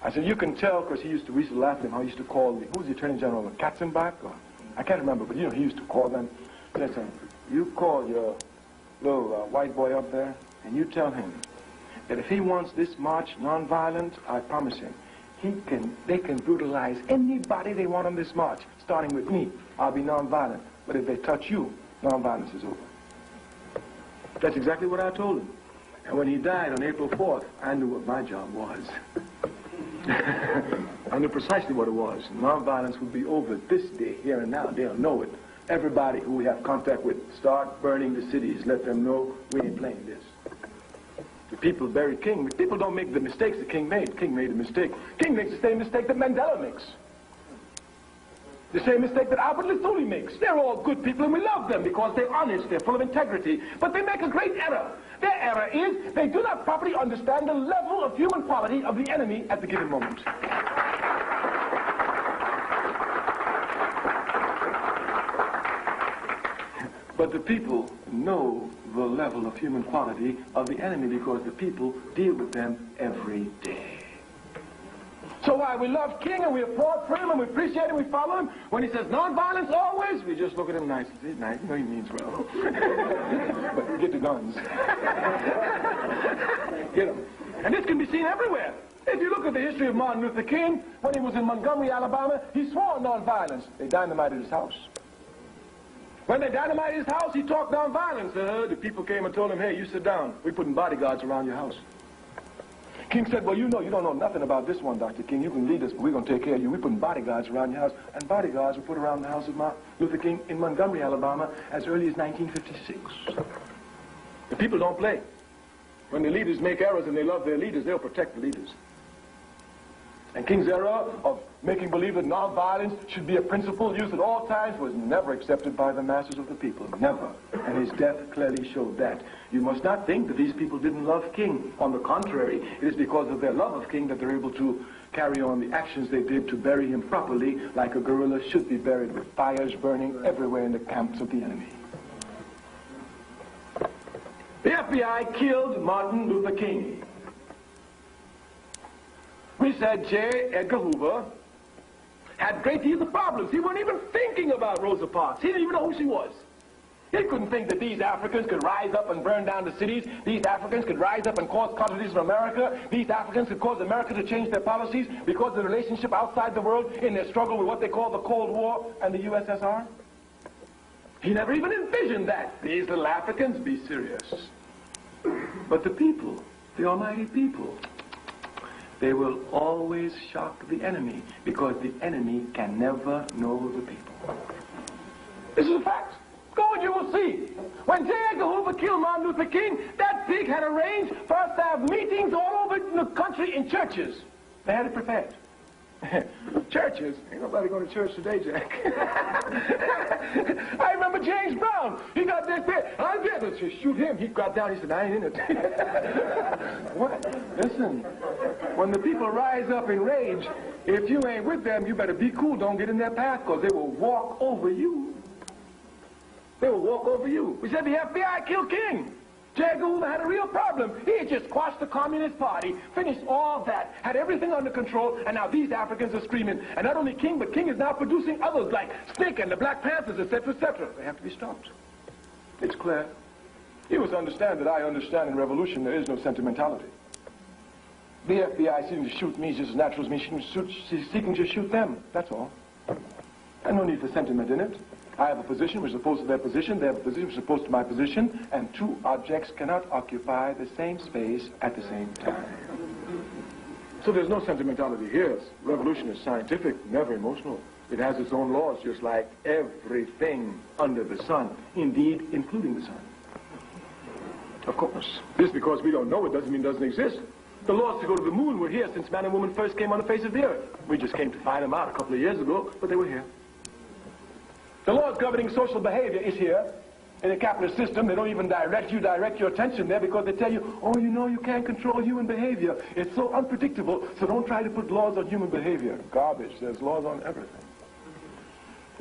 I said, "You can tell," because we used to laugh at him, how he used to call who was the Attorney General, Katzenbach? Or, I can't remember, but you know, he used to call them. Listen, you call your little white boy up there, and you tell him that if he wants this march nonviolent, I promise him, they can brutalize anybody they want on this march, starting with me. I'll be nonviolent. But if they touch you, nonviolence is over." That's exactly what I told him. And when he died on April 4th, I knew what my job was. I knew precisely what it was. Nonviolence would be over this day, here and now. They'll know it. Everybody who we have contact with, start burning the cities. Let them know we ain't playing this. The people buried King. People don't make the mistakes that King made. King made a mistake. King makes the same mistake that Mandela makes. The same mistake that Albert Lithuli makes. They're all good people and we love them because they're honest, they're full of integrity. But they make a great error. Their error is they do not properly understand the level of human quality of the enemy at the given moment. But the people know the level of human quality of the enemy because the people deal with them every day. So why we love King and we applaud for him and we appreciate him, we follow him. When he says nonviolence always, we just look at him nicely. He's nice, you know he means well. But get the guns. Get them. And this can be seen everywhere. If you look at the history of Martin Luther King, when he was in Montgomery, Alabama, he swore nonviolence. They dynamited his house. When they dynamited his house, he talked nonviolence. The people came and told him, "Hey, you sit down. We're putting bodyguards around your house." King said, "Well, you know, you don't know nothing about this one, Dr. King. You can lead us, but we're going to take care of you. We're putting bodyguards around your house." And bodyguards were put around the house of Martin Luther King in Montgomery, Alabama, as early as 1956. The people don't play. When the leaders make errors and they love their leaders, they'll protect the leaders. And King's era of making believe that nonviolence should be a principle used at all times was never accepted by the masses of the people. Never. And his death clearly showed that. You must not think that these people didn't love King. On the contrary, it is because of their love of King that they're able to carry on the actions they did to bury him properly, like a guerrilla should be buried, with fires burning everywhere in the camps of the enemy. The FBI killed Martin Luther King. We said J. Edgar Hoover had great deals of problems. He wasn't even thinking about Rosa Parks. He didn't even know who she was. He couldn't think that these Africans could rise up and burn down the cities. These Africans could rise up and cause casualties for America. These Africans could cause America to change their policies because of the relationship outside the world in their struggle with what they call the Cold War and the USSR. He never even envisioned that. These little Africans, be serious. But the people, the almighty people, they will always shock the enemy because the enemy can never know the people. This is a fact. Go and you will see. When J. Edgar Hoover killed Martin Luther King, that pig had arranged for us to have meetings all over the country in churches. They had it prepared. Churches? Ain't nobody going to church today, Jack. I remember James Brown. He got this bit. I'm getting to shoot him. He got down. He said, I ain't in it. What? Listen, when the people rise up in rage, if you ain't with them, you better be cool. Don't get in their path because they will walk over you. They will walk over you. We said the FBI killed King. J. Edgar Hoover had a real problem. He had just quashed the Communist Party, finished all that, had everything under control, and now these Africans are screaming. And not only King, but King is now producing others like Snake and the Black Panthers, etc., etc. They have to be stopped. It's clear. You must understand that I understand in revolution there is no sentimentality. The FBI seeking to shoot me is just as natural as me seeking to shoot them. That's all. And no need for sentiment in it. I have a position which is opposed to their position, they have a position which is opposed to my position, and two objects cannot occupy the same space at the same time. So there's no sentimentality here. Revolution is scientific, never emotional. It has its own laws, just like everything under the sun, indeed, including the sun. Of course, just because we don't know it doesn't mean it doesn't exist. The laws to go to the moon were here since man and woman first came on the face of the earth. We just came to find them out a couple of years ago, but they were here. The laws governing social behavior is here. In a capitalist system, they don't even direct your attention there because they tell you, oh, you know, you can't control human behavior. It's so unpredictable, so don't try to put laws on human behavior. Garbage. There's laws on everything.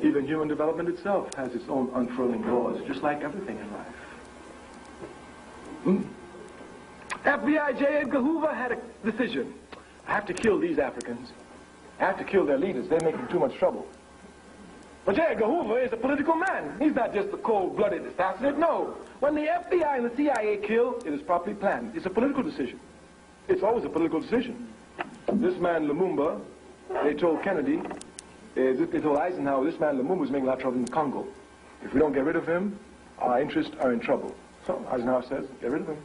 Even human development itself has its own unfurling laws, just like everything in life. FBI J. Edgar Hoover had a decision. I have to kill these Africans. I have to kill their leaders. They're making too much trouble. But J. Edgar Hoover is a political man. He's not just a cold-blooded assassinate. No. When the FBI and the CIA kill, it is properly planned. It's a political decision. It's always a political decision. This man, Lumumba, they told Kennedy, they told Eisenhower, this man, Lumumba, is making a lot of trouble in the Congo. If we don't get rid of him, our interests are in trouble. So Eisenhower says, get rid of him.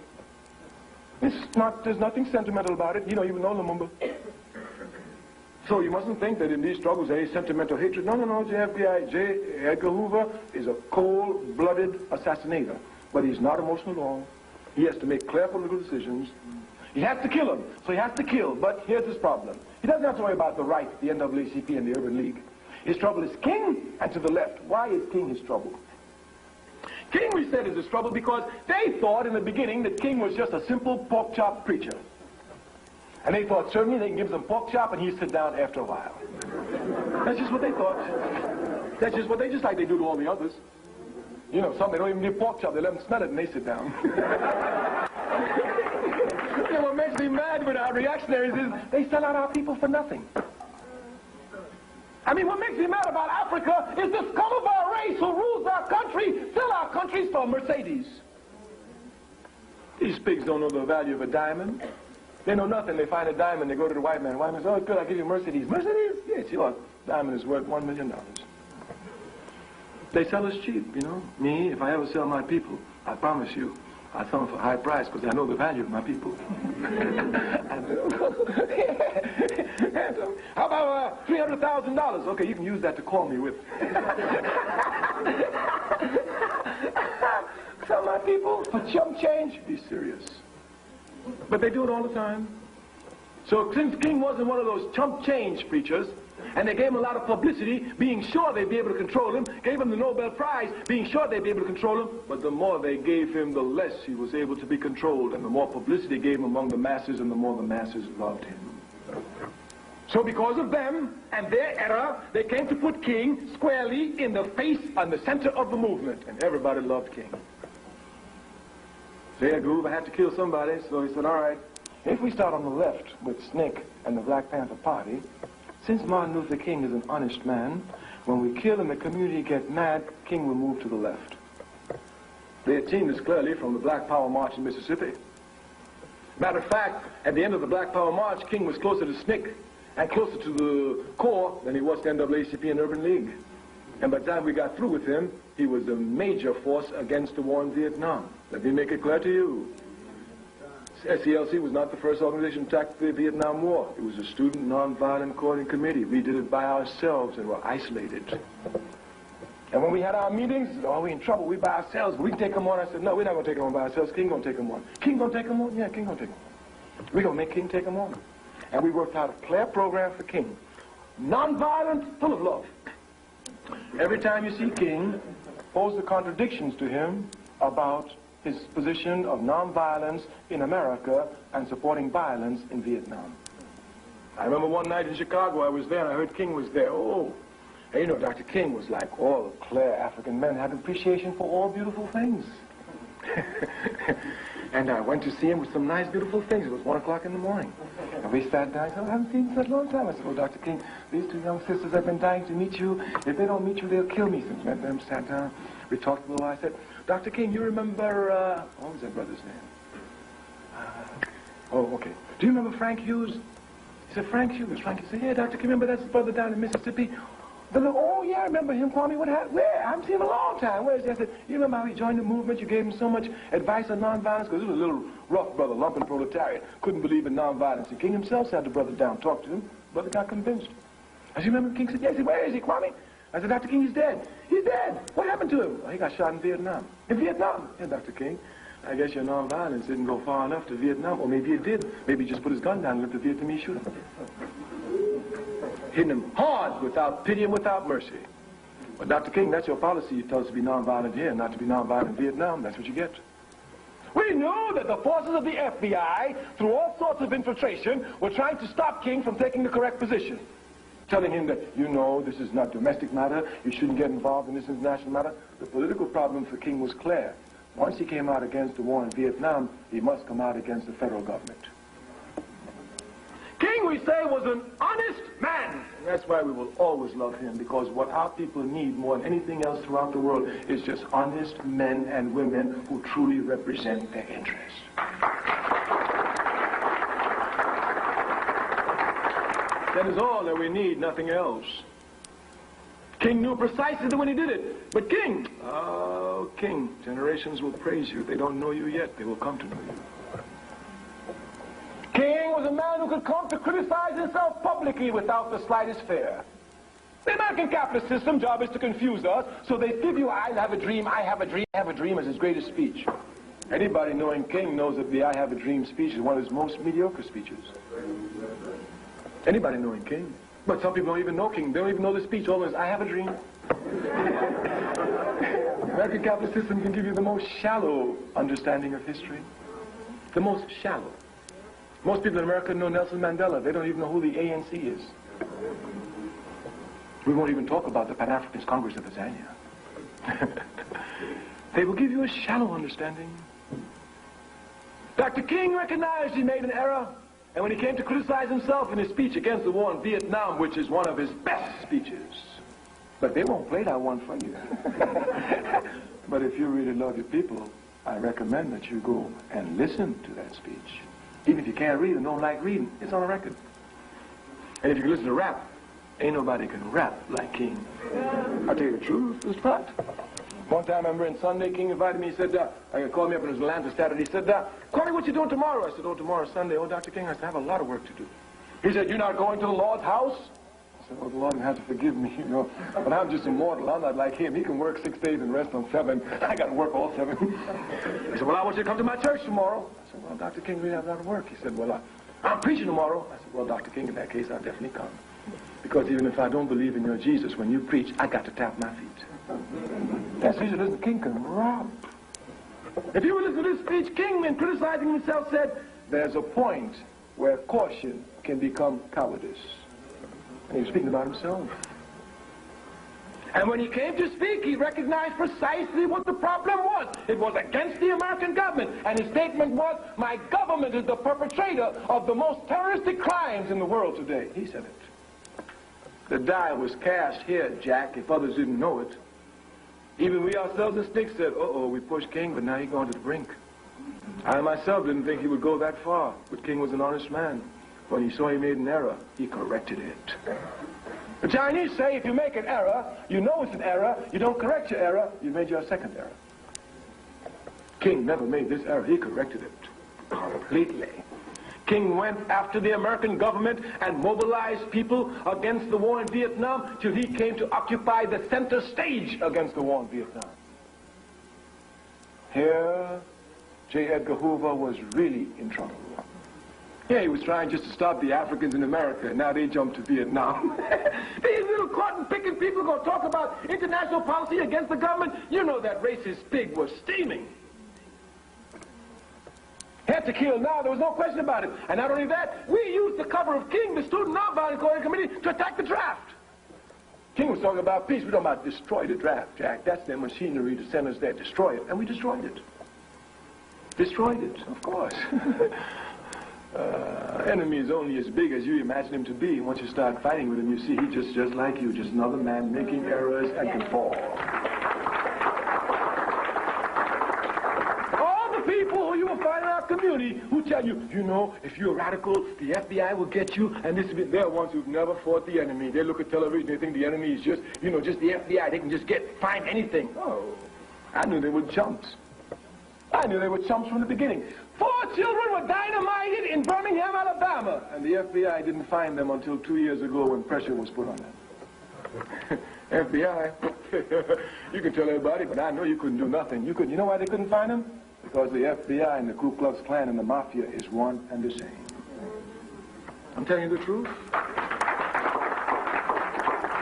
There's nothing sentimental about it. You don't even know Lumumba. So you mustn't think that in these struggles there is sentimental hatred. No, no, no. FBI J. Edgar Hoover is a cold-blooded assassinator. But he's not emotional at all. He has to make clear political decisions. He has to kill him. So he has to kill. But here's his problem. He doesn't have to worry about the right, the NAACP and the Urban League. His trouble is King and to the left. Why is King his trouble? King, we said, is his trouble because they thought in the beginning that King was just a simple pork chop preacher. And they thought certainly they can give them pork chop and he'd sit down after a while. That's just what they thought. That's just what they, just like they do to all the others. You know, some they don't even give pork chop, they let them smell it and they sit down. You know, what makes me mad with our reactionaries is they sell out our people for nothing. I mean, what makes me mad about Africa is the scum of our race who rules our country, sell our countries for Mercedes. These pigs don't know the value of a diamond. They know nothing. They find a diamond, they go to the white man. The white man says, oh, good, I'll give you a Mercedes. Mercedes? Yes, yours. Diamond is worth $1 million. They sell us cheap, you know. Me, if I ever sell my people, I promise you, I sell them for a high price because I know the value of my people. How about $300,000? Okay, you can use that to call me with. Sell my people for chump change? Be serious. But they do it all the time. So since King wasn't one of those chump change preachers, and they gave him a lot of publicity, being sure they'd be able to control him, gave him the Nobel Prize, being sure they'd be able to control him, but the more they gave him, the less he was able to be controlled, and the more publicity they gave him among the masses, and the more the masses loved him. So because of them and their error, they came to put King squarely in the face and the center of the movement, and everybody loved King. J. Groove, I had to kill somebody, so he said, all right, if we start on the left with SNCC and the Black Panther Party, since Martin Luther King is an honest man, when we kill and the community get mad, King will move to the left. They had seen this clearly from the Black Power March in Mississippi. Matter of fact, at the end of the Black Power March, King was closer to SNCC and closer to the core than he was to NAACP and Urban League. And by the time we got through with him, he was a major force against the war in Vietnam. Let me make it clear to you. SCLC was not the first organization to attack the Vietnam War. It was a Student Nonviolent Coordinating Committee. We did it by ourselves and were isolated. And when we had our meetings, oh, we're in trouble, we by ourselves, we can take them on. I said, no, we're not going to take them on by ourselves. King going to take them on. King going to take them on? Yeah, King going to take them on. We're going to make King take them on. And we worked out a clear program for King. Nonviolent, full of love. Every time you see King, pose the contradictions to him about his position of nonviolence in America and supporting violence in Vietnam. I remember one night in Chicago, I was there and I heard King was there. Oh, and you know, Dr. King was like all clear African men, had appreciation for all beautiful things. And I went to see him with some nice, beautiful things. It was 1 o'clock in the morning. And we sat down. I said, I haven't seen you in such a long time. I said, oh, Dr. King, these two young sisters have been dying to meet you. If they don't meet you, they'll kill me. Since we met them, sat down. We talked a little while. I said, Dr. King, you remember, what was that brother's name? Oh, okay. Do you remember Frank Hughes? He said, Frank Hughes. Frank, he said, yeah, Dr. King, remember that's his brother down in Mississippi? Oh, yeah, I remember him, Kwame. What happened? Where? I haven't seen him in a long time. Where is he? I said, you remember how he joined the movement? You gave him so much advice on nonviolence? Because he was a little rough brother, lumpen proletariat. Couldn't believe in nonviolence. And King himself sat the brother down, talked to him. The brother got convinced. I said, you remember King said, yeah. He said, where is he, Kwame? I said, Dr. King, he's dead. He's dead. What happened to him? Well, he got shot in Vietnam. In Vietnam? Yeah, Dr. King. I guess your nonviolence didn't go far enough to Vietnam. Or maybe it did. Maybe he just put his gun down and let the Vietnamese shoot him. Hitting him hard, without pity and without mercy. But Dr. King, that's your policy. You tell us to be nonviolent here, not to be nonviolent in Vietnam. That's what you get. We knew that the forces of the FBI, through all sorts of infiltration, were trying to stop King from taking the correct position. Telling him that, you know, this is not domestic matter, you shouldn't get involved in this international matter. The political problem for King was clear. Once he came out against the war in Vietnam, he must come out against the federal government. King, we say, was an honest man. And that's why we will always love him, because what our people need more than anything else throughout the world is just honest men and women who truly represent their interests. That is all that we need, nothing else. King knew precisely when he did it. But King, oh, King, generations will praise you. They don't know you yet. They will come to know you. King was a man who could come to criticize himself publicly without the slightest fear. The American capitalist system job is to confuse us, so they give you, I have a dream, I have a dream, I have a dream as his greatest speech. Anybody knowing King knows that the I have a dream speech is one of his most mediocre speeches. Anybody knowing King. But some people don't even know King. They don't even know the speech. Always, I have a dream. The American capitalist system can give you the most shallow understanding of history. The most shallow. Most people in America know Nelson Mandela. They don't even know who the ANC is. We won't even talk about the Pan-Africanist Congress of Tanzania. They will give you a shallow understanding. Dr. King recognized he made an error, and when he came to criticize himself in his speech against the war in Vietnam, which is one of his best speeches, but they won't play that one for you. But if you really love your people, I recommend that you go and listen to that speech. Even if you can't read and don't like reading, it's on a record. And if you can listen to rap, ain't nobody can rap like King. I'll tell you the truth, it's fact. One time I remember in Sunday, King invited me, he said, called me up in his Atlanta Saturday, he said, Kwame, what you doing tomorrow? I said, oh, tomorrow's Sunday. Oh, Dr. King, I said, I have a lot of work to do. He said, you're not going to the Lord's house? I said, oh, the Lord has to forgive me, you know. But I'm just a mortal. I'm not like him. He can work 6 days and rest on 7. I got to work all 7. He said, well, I want you to come to my church tomorrow. I said, well, Dr. King, we have a lot of work. He said, well, I'm preaching tomorrow. I said, well, Dr. King, in that case, I'll definitely come. Because even if I don't believe in your Jesus, when you preach, I got to tap my feet. That's the reason King can rob. If you were listening to this speech, King, in criticizing himself, said, there's a point where caution can become cowardice. And he was speaking about himself. And when he came to speak, he recognized precisely what the problem was. It was against the American government. And his statement was, my government is the perpetrator of the most terroristic crimes in the world today. He said it. The die was cast here, Jack, if others didn't know it. Even we ourselves in Sticks said, uh-oh, we pushed King, but now he's gone to the brink. I myself didn't think he would go that far, but King was an honest man. When he saw he made an error, he corrected it. The Chinese say if you make an error, you know it's an error, you don't correct your error, you made your second error. King never made this error, he corrected it completely. King went after the American government and mobilized people against the war in Vietnam till he came to occupy the center stage against the war in Vietnam. Here, J. Edgar Hoover was really in trouble. Yeah, he was trying just to stop the Africans in America, and now they jumped to Vietnam. These little cotton-picking people going to talk about international policy against the government? You know that racist pig was steaming. Had to kill now, there was no question about it. And not only that, we used the cover of King, the Student Nonviolent Coalition Committee, to attack the draft. King was talking about peace. We're talking about destroy the draft, Jack. That's their machinery to send us there. Destroy it. And we destroyed it. Destroyed it, of course. Enemy is only as big as you imagine him to be. Once you start fighting with him, you see he's just like you, just another man making errors and can fall. All the people who you will find in our community who tell you, you know, if you're a radical, the FBI will get you, and this is they're ones who've never fought the enemy. They look at television, they think the enemy is just, you know, just the FBI. They can just find anything. Oh, I knew they were chumps. I knew they were chumps from the beginning. 4 children were dynamited in Birmingham, Alabama, and the FBI didn't find them until 2 years ago when pressure was put on them. FBI, you can tell everybody, but I know you couldn't do nothing. You know why they couldn't find them? Because the FBI and the Ku Klux Klan and the Mafia is one and the same. I'm telling you the truth.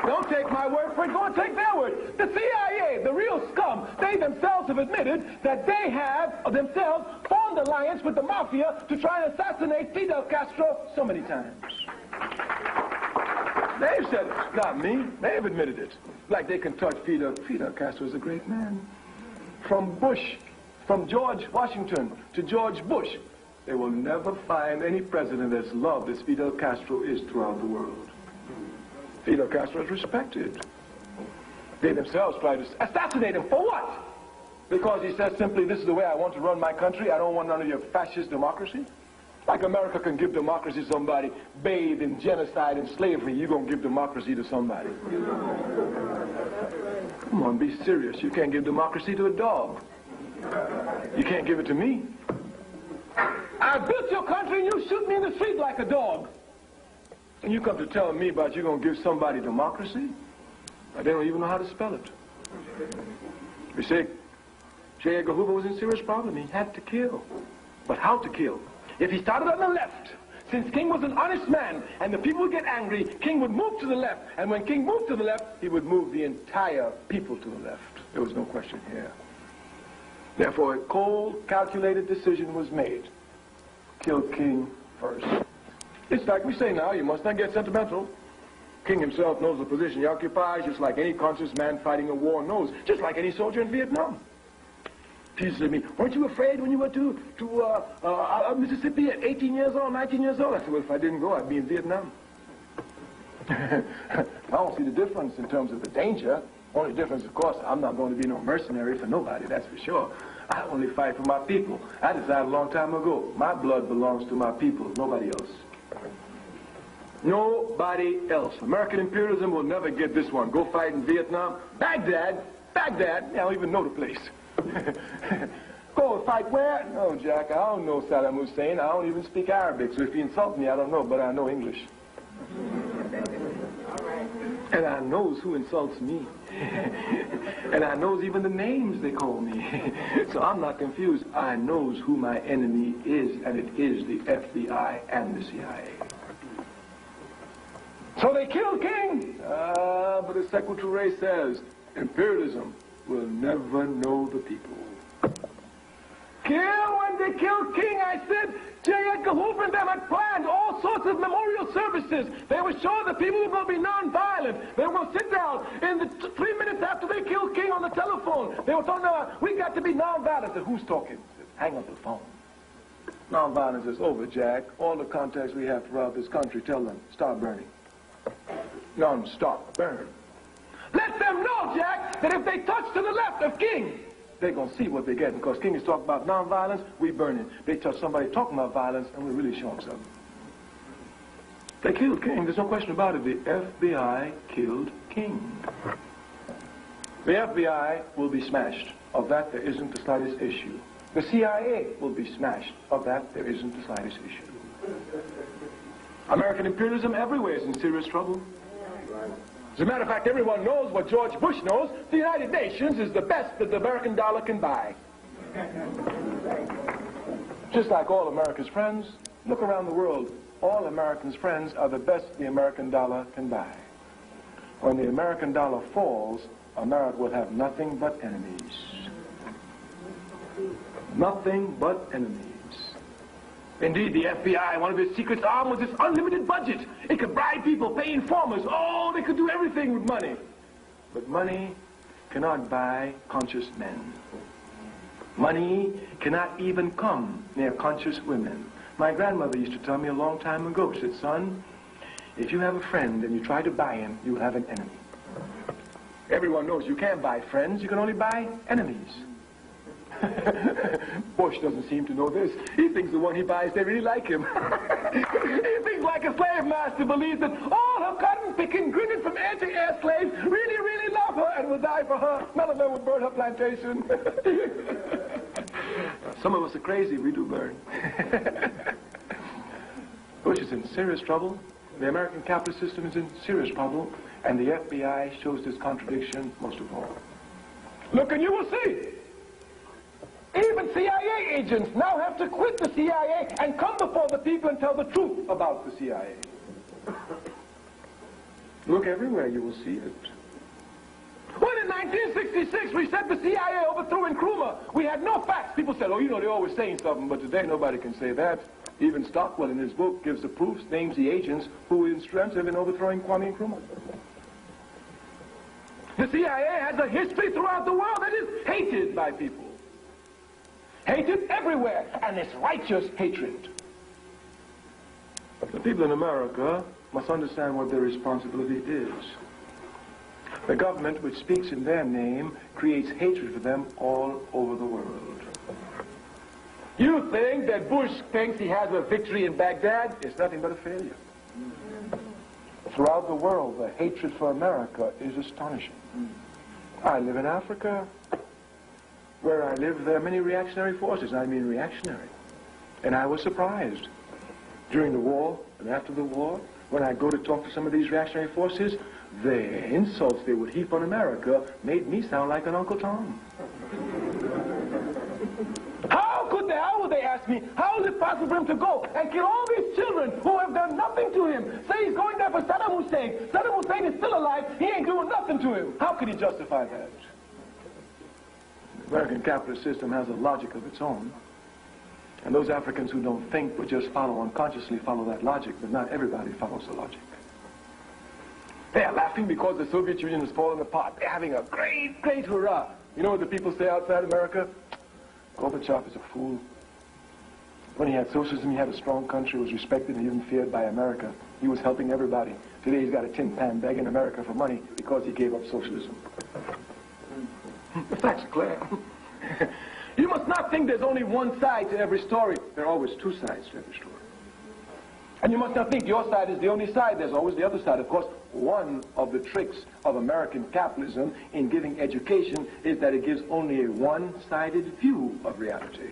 Don't take my word for it, go and take their word. The CIA, the real scum, they themselves have admitted that they have themselves formed an alliance with the Mafia to try and assassinate Fidel Castro so many times. They've said it, not me. They've admitted it. Like they can touch Fidel. Fidel Castro is a great man. From Bush, from George Washington to George Bush, they will never find any president as loved as Fidel Castro is throughout the world. Fidel Castro is respected. They themselves tried to assassinate him. For what? Because he says simply, this is the way I want to run my country. I don't want none of your fascist democracy. Like America can give democracy to somebody bathed in genocide and slavery, you're going to give democracy to somebody. Come on, be serious. You can't give democracy to a dog. You can't give it to me. I built your country and you shoot me in the street like a dog. And you come to tell me about you're going to give somebody democracy? They don't even know how to spell it. You see, J. Edgar Hoover was in serious problem. He had to kill. But how to kill? If he started on the left, since King was an honest man and the people would get angry, King would move to the left. And when King moved to the left, he would move the entire people to the left. There was no question here. Therefore, a cold, calculated decision was made. Kill King first. It's like we say now, you must not get sentimental. King himself knows the position he occupies, just like any conscious man fighting a war knows, just like any soldier in Vietnam. He said to me, weren't you afraid when you went to Mississippi at 18 years old, 19 years old? I said, well, if I didn't go, I'd be in Vietnam. I don't see the difference in terms of the danger. Only difference, of course, I'm not going to be no mercenary for nobody, that's for sure. I only fight for my people. I decided a long time ago, my blood belongs to my people, nobody else. Nobody else. American imperialism will never get this one. Go fight in Vietnam. Baghdad, I don't even know the place. Go fight where? No, Jack, I don't know Saddam Hussein. I don't even speak Arabic, so if you insult me, I don't know, but I know English. And I knows who insults me. And I knows even the names they call me. So I'm not confused. I knows who my enemy is, and it is the FBI and the CIA. So they killed King. But as Secretary says, imperialism will never know the people. When they killed King, I said, J. Edgar Hoover and them had planned all sorts of memorial services. They were sure the people were going to be non-violent. They were going to sit down in the 3 minutes after they killed King on the telephone. They were talking about, we got to be non-violent. I said, who's talking? I said, hang up the phone. Non-violence is over, Jack. All the contacts we have throughout this country, tell them, start burning. Non-stop burn. Let them know, Jack, that if they touch to the left of King, they're going to see what they get, because King is talking about non-violence, we burn it. They touch somebody talking about violence, and we really show them something. They killed King, there's no question about it. The FBI killed King. The FBI will be smashed. Of that, there isn't the slightest issue. The CIA will be smashed. Of that, there isn't the slightest issue. American imperialism everywhere is in serious trouble. As a matter of fact, everyone knows what George Bush knows. The United Nations is the best that the American dollar can buy. Just like all America's friends, look around the world. All Americans' friends are the best the American dollar can buy. When the American dollar falls, America will have nothing but enemies. Nothing but enemies. Indeed, the FBI, one of its secrets arm was this unlimited budget. It could bribe people, pay informers. Oh, they could do everything with money. But money cannot buy conscious men. Money cannot even come near conscious women. My grandmother used to tell me a long time ago, she said, son, if you have a friend and you try to buy him, you will have an enemy. Everyone knows you can't buy friends, you can only buy enemies. Bush doesn't seem to know this. He thinks the one he buys, they really like him. He thinks like a slave master believes that all her cotton-picking, grinning from air to air slaves really, really love her and will die for her. None of them will burn her plantation. Some of us are crazy, we do burn. Bush is in serious trouble. The American capitalist system is in serious trouble. And the FBI shows this contradiction most of all. Look and you will see. Even CIA agents now have to quit the CIA and come before the people and tell the truth about the CIA. Look everywhere, you will see it. When in 1966 we said the CIA overthrew Nkrumah, we had no facts. People said, oh, you know, they're always saying something, but today nobody can say that. Even Stokely in his book gives the proofs, names the agents who in strength have been overthrowing Kwame Nkrumah. The CIA has a history throughout the world that is hated by people. Hated everywhere, and it's righteous hatred. The people in America must understand what their responsibility is. The government which speaks in their name creates hatred for them all over the world. You think that Bush thinks he has a victory in Baghdad? It's nothing but a failure. Throughout the world, the hatred for America is astonishing. I live in Africa. Where I live, there are many reactionary forces. I mean reactionary. And I was surprised. During the war and after the war, when I go to talk to some of these reactionary forces, the insults they would heap on America made me sound like an Uncle Tom. How would they ask me, how is it possible for him to go and kill all these children who have done nothing to him? Say he's going there for Saddam Hussein. Saddam Hussein is still alive. He ain't doing nothing to him. How could he justify that? The American capitalist system has a logic of its own. And those Africans who don't think but just follow unconsciously follow that logic, but not everybody follows the logic. They are laughing because the Soviet Union has fallen apart. They're having a great, great hurrah. You know what the people say outside America? Gorbachev is a fool. When he had socialism, he had a strong country, was respected and even feared by America. He was helping everybody. Today he's got a tin pan begging America for money because he gave up socialism. The facts are clear. You must not think there's only one side to every story. There are always two sides to every story. And you must not think your side is the only side. There's always the other side. Of course, one of the tricks of American capitalism in giving education is that it gives only a one-sided view of reality.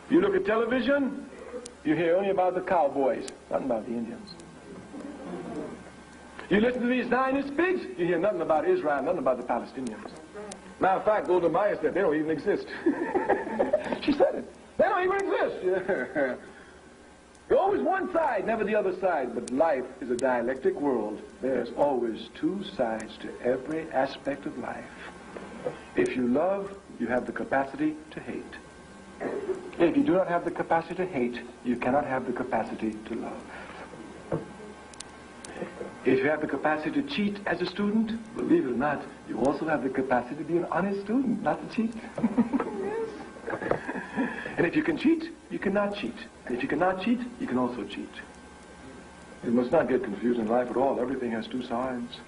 You look at television, You hear only about the cowboys, nothing about the Indians. You listen to these Zionist pigs, you hear nothing about Israel, nothing about the Palestinians. Matter of fact, Golda Meir said they don't even exist. She said it. They don't even exist. Yeah. You're always one side, never the other side. But life is a dialectic world. There's always two sides to every aspect of life. If you love, you have the capacity to hate. If you do not have the capacity to hate, you cannot have the capacity to love. If you have the capacity to cheat as a student, believe it or not, you also have the capacity to be an honest student, not to cheat. Yes. And if you can cheat, you cannot cheat. And if you cannot cheat, you can also cheat. You must not get confused in life at all. Everything has two sides.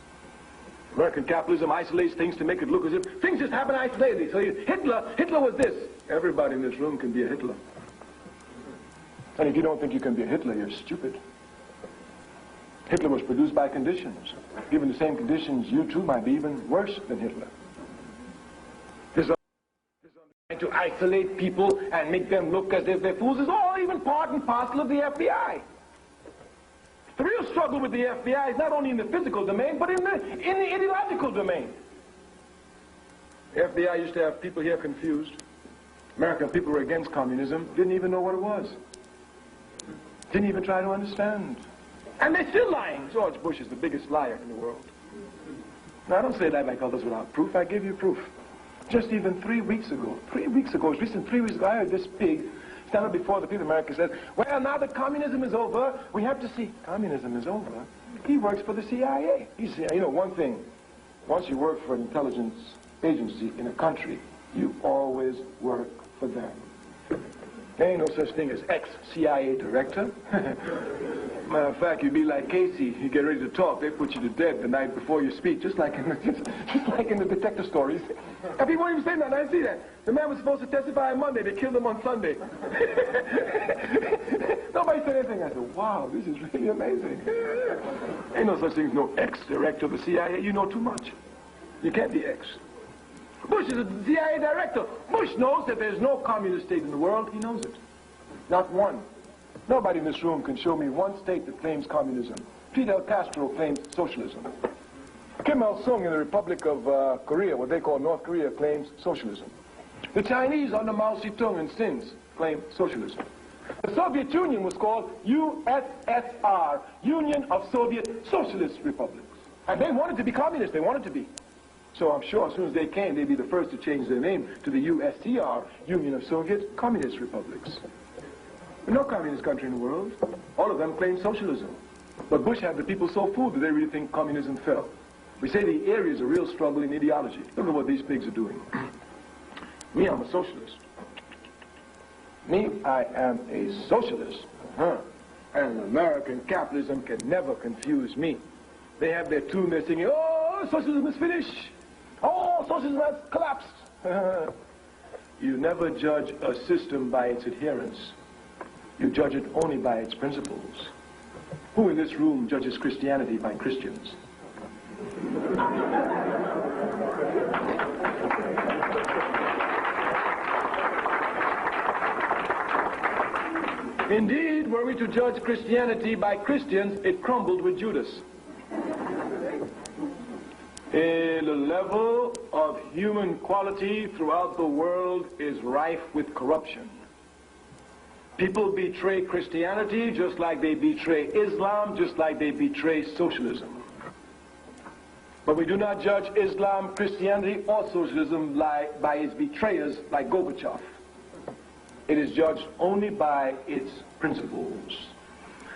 American capitalism isolates things to make it look as if things just happen isolated. So Hitler was this. Everybody in this room can be a Hitler. And if you don't think you can be a Hitler, you're stupid. Hitler was produced by conditions. Given the same conditions, you too might be even worse than Hitler. This trying to isolate people and make them look as if they're fools is all even part and parcel of the FBI. The real struggle with the FBI is not only in the physical domain, but in the ideological domain. The FBI used to have people here confused. American people were against communism, didn't even know what it was. Didn't even try to understand. And they're still lying. George Bush is the biggest liar in the world. Now, I don't say that like others without proof. I give you proof. Just even 3 weeks ago, it's recent 3 weeks ago, I heard this pig stand up before the people of America and said, well, now that communism is over, we have to see. Communism is over. He works for the CIA. You know, one thing, once you work for an intelligence agency in a country, you always work for them. There ain't no such thing as ex-CIA director. Matter of fact, you'd be like Casey. You get ready to talk, they put you to death the night before you speak, just like in the detective stories. And people won't even say nothing. I see that. The man was supposed to testify on Monday. They killed him on Sunday. Nobody said anything. I said, wow, this is really amazing. Ain't no such thing as no ex-director of the CIA. You know too much. You can't be ex. Bush is a CIA director. Bush knows that there's no communist state in the world. He knows it. Not one. Nobody in this room can show me one state that claims communism. Fidel Castro claims socialism. Kim Il-sung in the Republic of Korea, what they call North Korea, claims socialism. The Chinese under Mao Zedong and Sins claim socialism. The Soviet Union was called USSR, Union of Soviet Socialist Republics. And they wanted to be communist. They wanted to be. So I'm sure as soon as they came, they'd be the first to change their name to the USSR, Union of Soviet Communist Republics. There's no communist country in the world. All of them claim socialism. But Bush had the people so fooled that they really think communism fell. We say the area is a real struggle in ideology. Look at what these pigs are doing. Me, I'm a socialist. Me, I am a socialist. And American capitalism can never confuse me. They have their tune, they're singing, oh, socialism is finished. Oh, socialism has collapsed. You never judge a system by its adherents. You judge it only by its principles. Who in this room judges Christianity by Christians? Indeed, were we to judge Christianity by Christians, it crumbled with Judas. The level of human quality throughout the world is rife with corruption. People betray Christianity just like they betray Islam, just like they betray socialism. But we do not judge Islam, Christianity, or socialism by its betrayers like Gorbachev. It is judged only by its principles.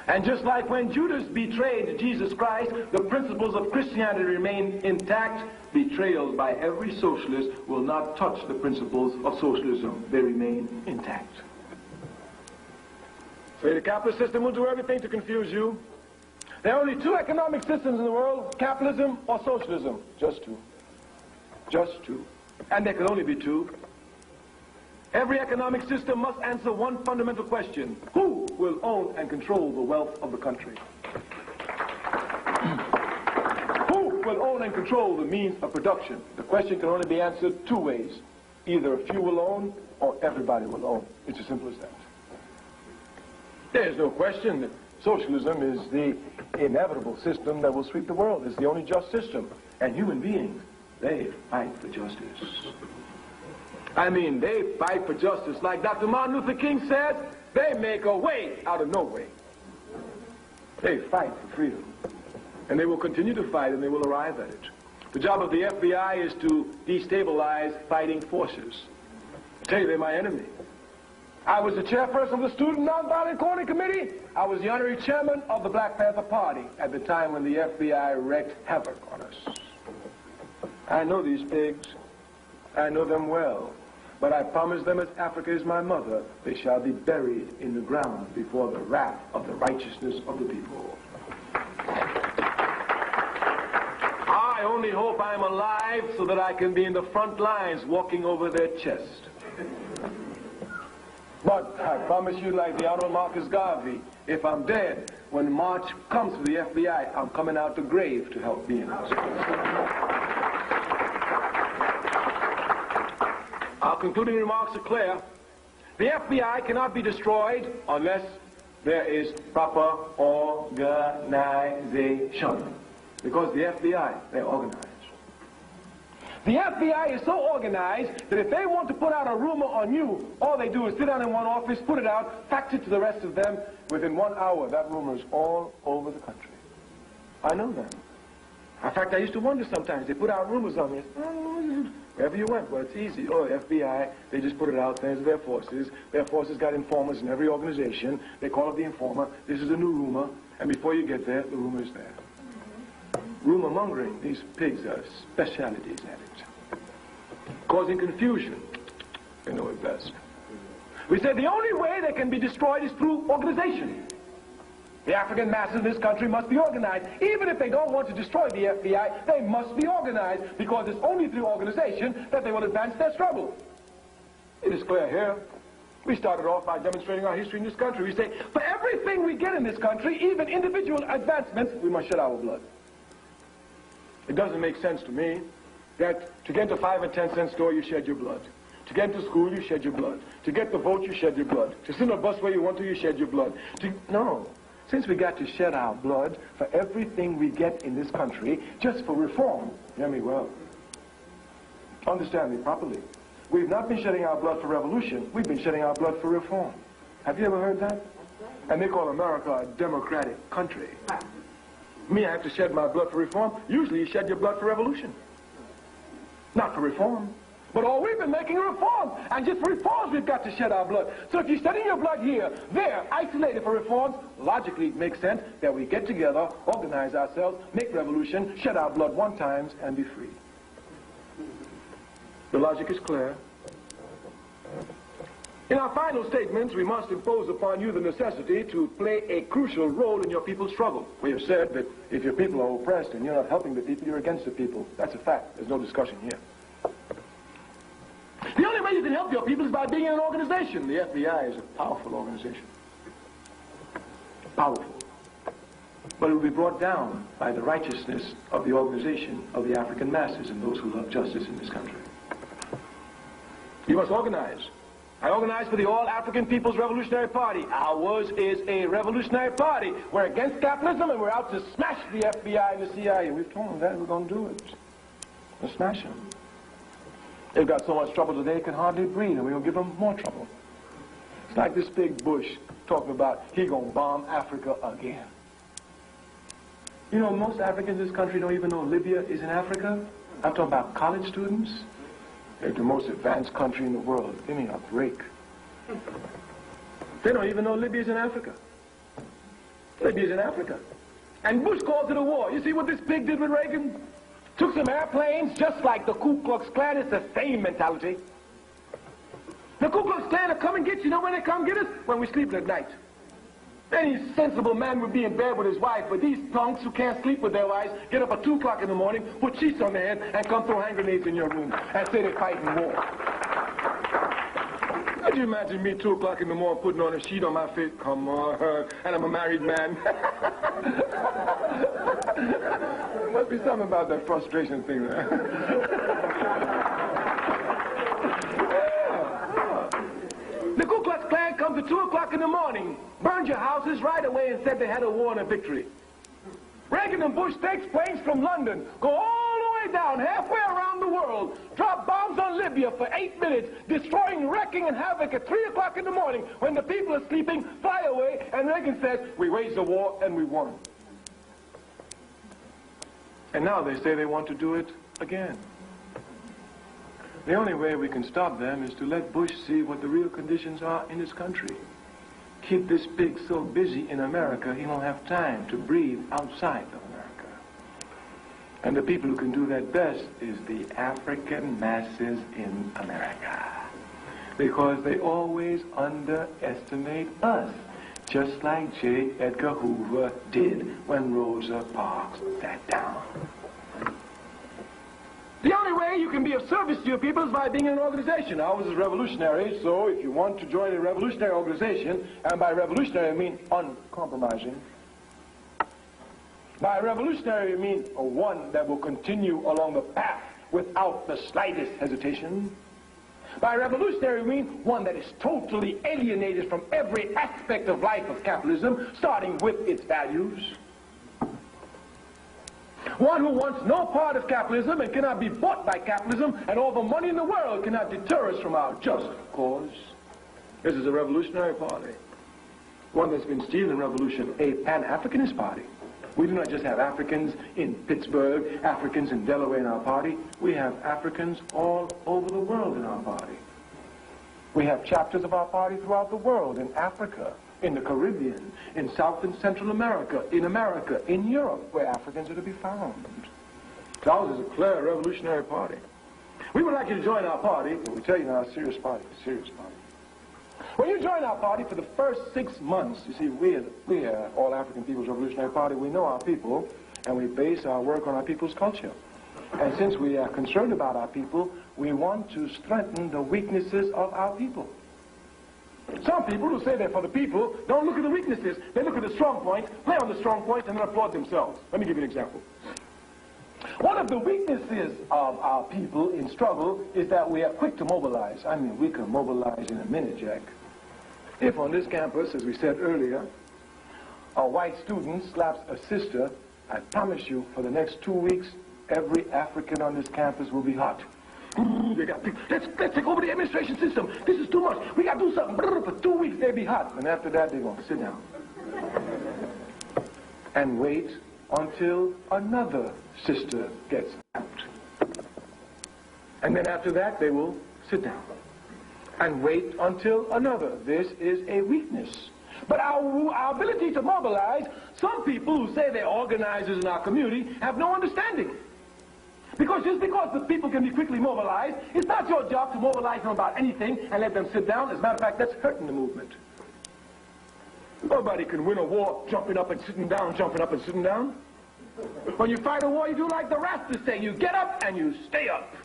And just like when Judas betrayed Jesus Christ, the principles of Christianity remain intact. Betrayals by every socialist will not touch the principles of socialism. They remain intact. So the capitalist system will do everything to confuse you. There are only two economic systems in the world, capitalism or socialism. Just two. Just two. And there can only be two. Every economic system must answer one fundamental question. Who will own and control the wealth of the country? Who will own and control the means of production? The question can only be answered two ways. Either a few will own or everybody will own. It's as simple as that. There's no question that socialism is the inevitable system that will sweep the world. It's the only just system. And human beings, they fight for justice. I mean, they fight for justice. Like Dr. Martin Luther King said, they make a way out of no way. They fight for freedom. And they will continue to fight, and they will arrive at it. The job of the FBI is to destabilize fighting forces. I tell you, they're my enemy. I was the chairperson of the Student Nonviolent Coordinating Committee. I was the honorary chairman of the Black Panther Party at the time when the FBI wreaked havoc on us. I know these pigs. I know them well. But I promise them, as Africa is my mother, they shall be buried in the ground before the wrath of the righteousness of the people. I only hope I'm alive so that I can be in the front lines walking over their chest. But I promise you, like the Honorable Marcus Garvey, if I'm dead, when March comes for the FBI, I'm coming out the grave to help me in it. Our concluding remarks are clear. The FBI cannot be destroyed unless there is proper organization. Because the FBI, they're organized. The FBI is so organized that if they want to put out a rumor on you, all they do is sit down in one office, put it out, fax it to the rest of them. Within 1 hour, that rumor is all over the country. I know them. In fact, I used to wonder sometimes. They put out rumors on me. Wherever you went, well, it's easy. Oh, FBI, they just put it out there to their forces. Their forces got informers in every organization. They call up the informer. This is a new rumor. And before you get there, the rumor is there. Rumor mongering, these pigs are specialities at it. Causing confusion. They know it best. We said the only way they can be destroyed is through organization. The African masses in this country must be organized. Even if they don't want to destroy the FBI, they must be organized, because it's only through organization that they will advance their struggle. It is clear here. We started off by demonstrating our history in this country. We say, for everything we get in this country, even individual advancements, we must shed our blood. It doesn't make sense to me that to get into a 5 and 10 cent store, you shed your blood. To get into school, you shed your blood. To get the vote, you shed your blood. To sit on a bus where you want to, you shed your blood. No. Since we got to shed our blood for everything we get in this country, just for reform, hear me well. Understand me properly. We've not been shedding our blood for revolution. We've been shedding our blood for reform. Have you ever heard that? And they call America a democratic country. Me, I have to shed my blood for reform. Usually you shed your blood for revolution. Not for reform. But all we've been making are reforms. And just for reforms, we've got to shed our blood. So if you're shedding your blood here, there, isolated for reforms, logically it makes sense that we get together, organize ourselves, make revolution, shed our blood one time, and be free. The logic is clear. In our final statements, we must impose upon you the necessity to play a crucial role in your people's struggle. We have said that if your people are oppressed and you're not helping the people, you're against the people. That's a fact. There's no discussion here. The only way you can help your people is by being in an organization. The FBI is a powerful organization. Powerful. But it will be brought down by the righteousness of the organization of the African masses and those who love justice in this country. You must organize. I organize for the All-African People's Revolutionary Party. Ours is a revolutionary party. We're against capitalism and we're out to smash the FBI and the CIA. We've told them that we're going to do it. We'll smash them. They've got so much trouble today they can hardly breathe, and we're going to give them more trouble. It's like this big Bush talking about he going to bomb Africa again. You know, most Africans in this country don't even know Libya is in Africa. I'm talking about college students. They're the most advanced country in the world. Give me a break. They don't even know Libya's in Africa. Libya's in Africa. And Bush called to the war. You see what this pig did with Reagan? Took some airplanes, just like the Ku Klux Klan. It's the same mentality. The Ku Klux Klan will come and get you. You know when they come get us? When we're sleeping at night. Any sensible man would be in bed with his wife, but these punks who can't sleep with their wives get up at 2 o'clock in the morning, put sheets on their head, and come throw hand grenades in your room and say they're fighting war. Could you imagine me 2 o'clock in the morning putting on a sheet on my face? Come on, and I'm a married man. There must be something about that frustration thing there. The Ku Klux Klan comes to at 2 o'clock in the morning, burned your houses right away and said they had a war and a victory. Reagan and Bush takes planes from London, go all the way down, halfway around the world, drop bombs on Libya for 8 minutes, destroying, wrecking, and havoc at 3 o'clock in the morning when the people are sleeping, fly away, and Reagan says, we waged the war and we won. And now they say they want to do it again. The only way we can stop them is to let Bush see what the real conditions are in his country. Keep this pig so busy in America, he won't have time to breathe outside of America. And the people who can do that best is the African masses in America. Because they always underestimate us, just like J. Edgar Hoover did when Rosa Parks sat down. The only way you can be of service to your people is by being in an organization. Ours is revolutionary, so if you want to join a revolutionary organization, and by revolutionary I mean uncompromising, by revolutionary I mean one that will continue along the path without the slightest hesitation. By revolutionary I mean one that is totally alienated from every aspect of life of capitalism, starting with its values. One who wants no part of capitalism and cannot be bought by capitalism, and all the money in the world cannot deter us from our just cause. This is a revolutionary party. One that's been stealing revolution, a Pan-Africanist party. We do not just have Africans in Pittsburgh, Africans in Delaware in our party. We have Africans all over the world in our party. We have chapters of our party throughout the world, in Africa, in the Caribbean, in South and Central America, in Europe, where Africans are to be found. Ours is a clear revolutionary party. We would like you to join our party, but we tell you now, a serious party, a serious party. When you join our party for the first 6 months, you see, we are All African People's Revolutionary Party, we know our people, and we base our work on our people's culture. And since we are concerned about our people, we want to strengthen the weaknesses of our people. Some people who say they're for the people don't look at the weaknesses. They look at the strong points, play on the strong points, and then applaud themselves. Let me give you an example. One of the weaknesses of our people in struggle is that we are quick to mobilize. I mean, we can mobilize in a minute, Jack. If on this campus, as we said earlier, a white student slaps a sister, I promise you, for the next 2 weeks, every African on this campus will be hot. Let's take over the administration system. This is too much. We got to do something. For 2 weeks, they'll be hot. And after that, they're going to sit down and wait until another sister gets out. And then after that, they will sit down and wait until another. This is a weakness. But our ability to mobilize, some people who say they're organizers in our community have no understanding. Because just because the people can be quickly mobilized, it's not your job to mobilize them about anything and let them sit down. As a matter of fact, that's hurting the movement. Nobody can win a war jumping up and sitting down, jumping up and sitting down. When you fight a war, you do like the Rastas say. You get up and you stay up.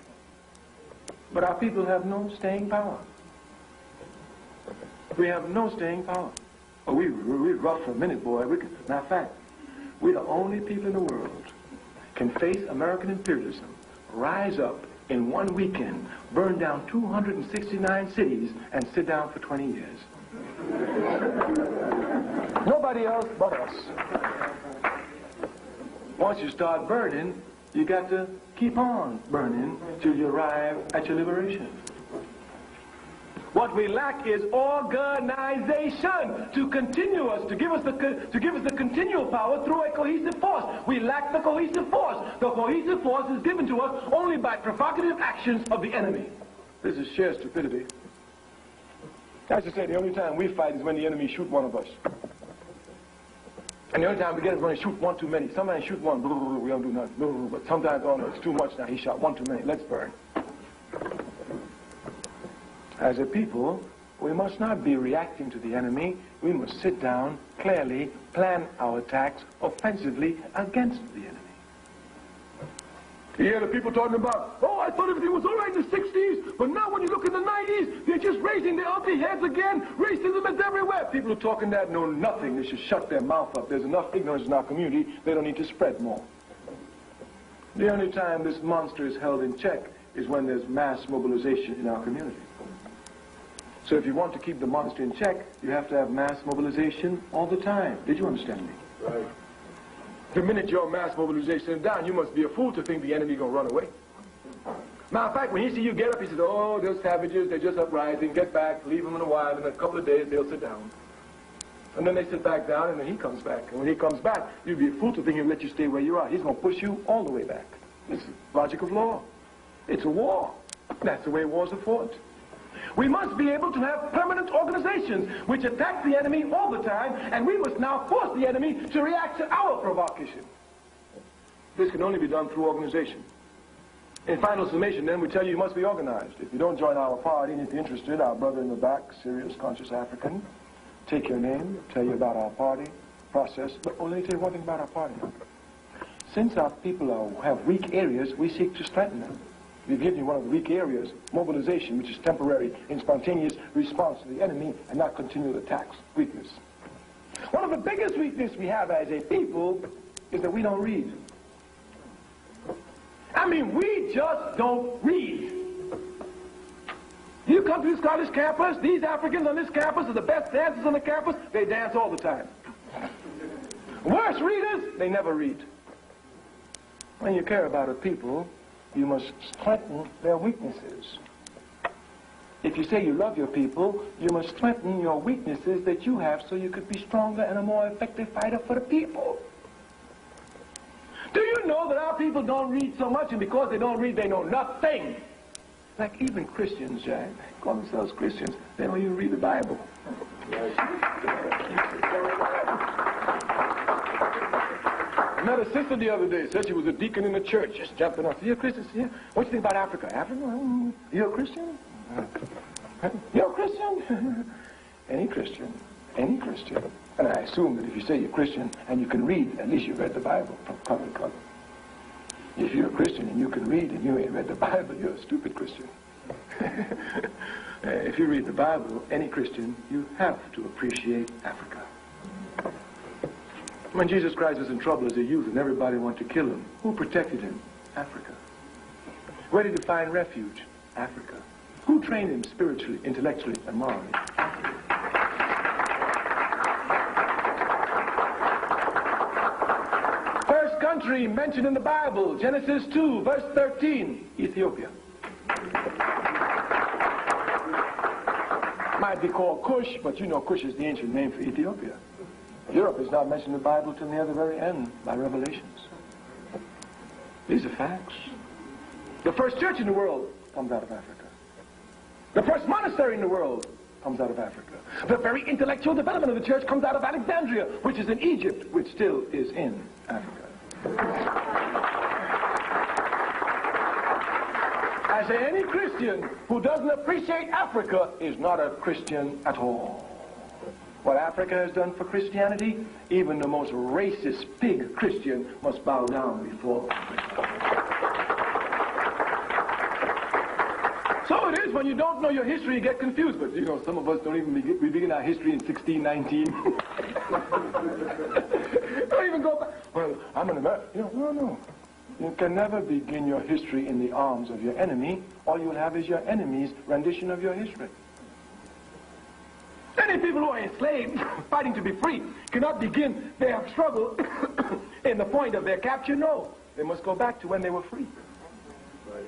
But our people have no staying power. We have no staying power. Oh, we're rough for a minute, boy. Matter of fact, we're the only people in the world can face American imperialism, rise up in 1 weekend, burn down 269 cities, and sit down for 20 years. Nobody else but us. Once you start burning, you got to keep on burning till you arrive at your liberation. What we lack is organization to continue us, to give us the continual power through a cohesive force. We lack the cohesive force. The cohesive force is given to us only by provocative actions of the enemy. This is sheer stupidity. As I say, the only time we fight is when the enemy shoot one of us. And the only time we get is when they shoot one too many. Sometimes shoot one, we don't do nothing. But sometimes, oh no, it's too much now. He shot one too many. Let's burn. As a people, we must not be reacting to the enemy. We must sit down, clearly plan our attacks offensively against the enemy. You hear the people talking about, oh, I thought everything was all right in the 60s, but now when you look in the 90s, they're just raising their ugly heads again. Racism is everywhere. People who are talking that know nothing. They should shut their mouth up. There's enough ignorance in our community. They don't need to spread more. The only time this monster is held in check is when there's mass mobilization in our community. So if you want to keep the monster in check, you have to have mass mobilization all the time. Did you understand me? Right. The minute your mass mobilization is down, you must be a fool to think the enemy is going to run away. Matter of fact, when he sees you get up, he says, oh, those savages, they're just uprising, get back, leave them in a while, and in a couple of days they'll sit down. And then they sit back down, and then he comes back. And when he comes back, you'd be a fool to think he'll let you stay where you are. He's going to push you all the way back. It's logic of law. It's a war. That's the way wars are fought. We must be able to have permanent organizations which attack the enemy all the time, and we must now force the enemy to react to our provocation. This can only be done through organization. In final summation, then, we tell you must be organized. If you don't join our party, and if you're interested, our brother in the back, serious, conscious African, take your name, tell you about our party process, but only tell you one thing about our party. Since our people have weak areas, we seek to strengthen them. We've given you one of the weak areas, mobilization, which is temporary and spontaneous response to the enemy and not continual attacks, weakness. One of the biggest weaknesses we have as a people is that we don't read. I mean, we just don't read. You come to this college campus, these Africans on this campus are the best dancers on the campus, they dance all the time. Worst readers, they never read. When you care about a people, you must strengthen their weaknesses. If you say you love your people, you must strengthen your weaknesses that you have so you could be stronger and a more effective fighter for the people. Do you know that our people don't read so much, and because they don't read, they know nothing? Like even Christians, Jack, call themselves Christians, they don't even read the Bible. I met a sister the other day, said she was a deacon in the church, just jumping off. You're a Christian? Yeah. What do you think about Africa? Africa? You're a Christian? You're a Christian? Any Christian. Any Christian. And I assume that if you say you're Christian and you can read, at least you've read the Bible from cover to cover. If you're a Christian and you can read and you ain't read the Bible, you're a stupid Christian. If you read the Bible, any Christian, you have to appreciate Africa. When Jesus Christ was in trouble as a youth and everybody wanted to kill him, who protected him? Africa. Where did he find refuge? Africa. Who trained him spiritually, intellectually, and morally? First country mentioned in the Bible, Genesis 2, verse 13, Ethiopia. Might be called Cush, but you know Cush is the ancient name for Ethiopia. Europe is not mentioned in the Bible till near the very end by Revelations. These are facts. The first church in the world comes out of Africa. The first monastery in the world comes out of Africa. The very intellectual development of the church comes out of Alexandria, which is in Egypt, which still is in Africa. I say any Christian who doesn't appreciate Africa is not a Christian at all. What Africa has done for Christianity, even the most racist pig Christian must bow down before Africa. So it is when you don't know your history, you get confused. But you know, some of us don't even begin, we begin our history in 1619. Don't even go back. Well, I'm an American. You know, no. You can never begin your history in the arms of your enemy. All you'll have is your enemy's rendition of your history. Many people who are enslaved, fighting to be free, cannot begin their struggle in the point of their capture. No, they must go back to when they were free.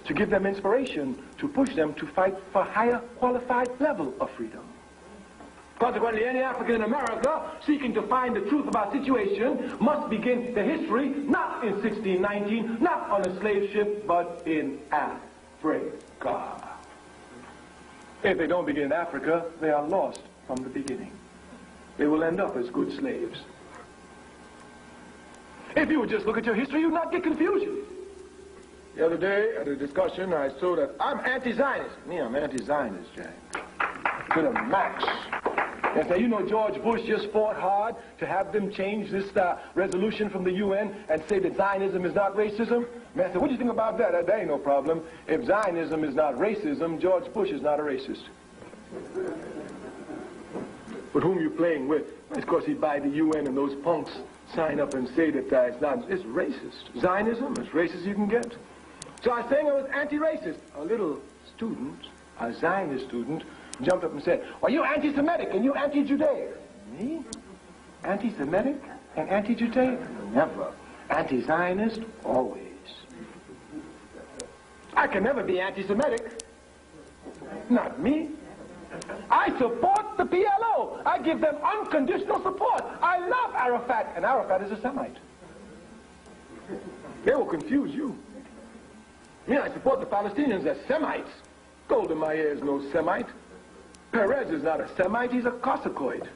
To give them inspiration, to push them to fight for higher qualified level of freedom. Consequently, any African in America seeking to find the truth of our situation must begin the history not in 1619, not on a slave ship, but in Africa. If they don't begin in Africa, they are lost from the beginning. They will end up as good slaves. If you would just look at your history, you'd not get confusion. The other day, at a discussion, I saw that I'm anti-Zionist. Me, I'm anti-Zionist, Jack. To the max. And say, you know, George Bush just fought hard to have them change this resolution from the UN and say that Zionism is not racism. Man, I said, what do you think about that? That ain't no problem. If Zionism is not racism, George Bush is not a racist. But whom you playing with? It's because he buy the UN and those punks sign up and say that it's racist. Zionism is racist you can get. So I was saying I was anti-racist. A little student, a Zionist student, jumped up and said, "Are you anti-Semitic and you anti-Judaic?" Me? Anti-Semitic and anti-Judaic? Never. Anti-Zionist? Always. I can never be anti-Semitic. Not me. I support the PLO. I give them unconditional support. I love Arafat, and Arafat is a Semite. They will confuse you. I support the Palestinians as Semites. Golda Meir is no Semite. Perez is not a Semite, he's a Cossacoid.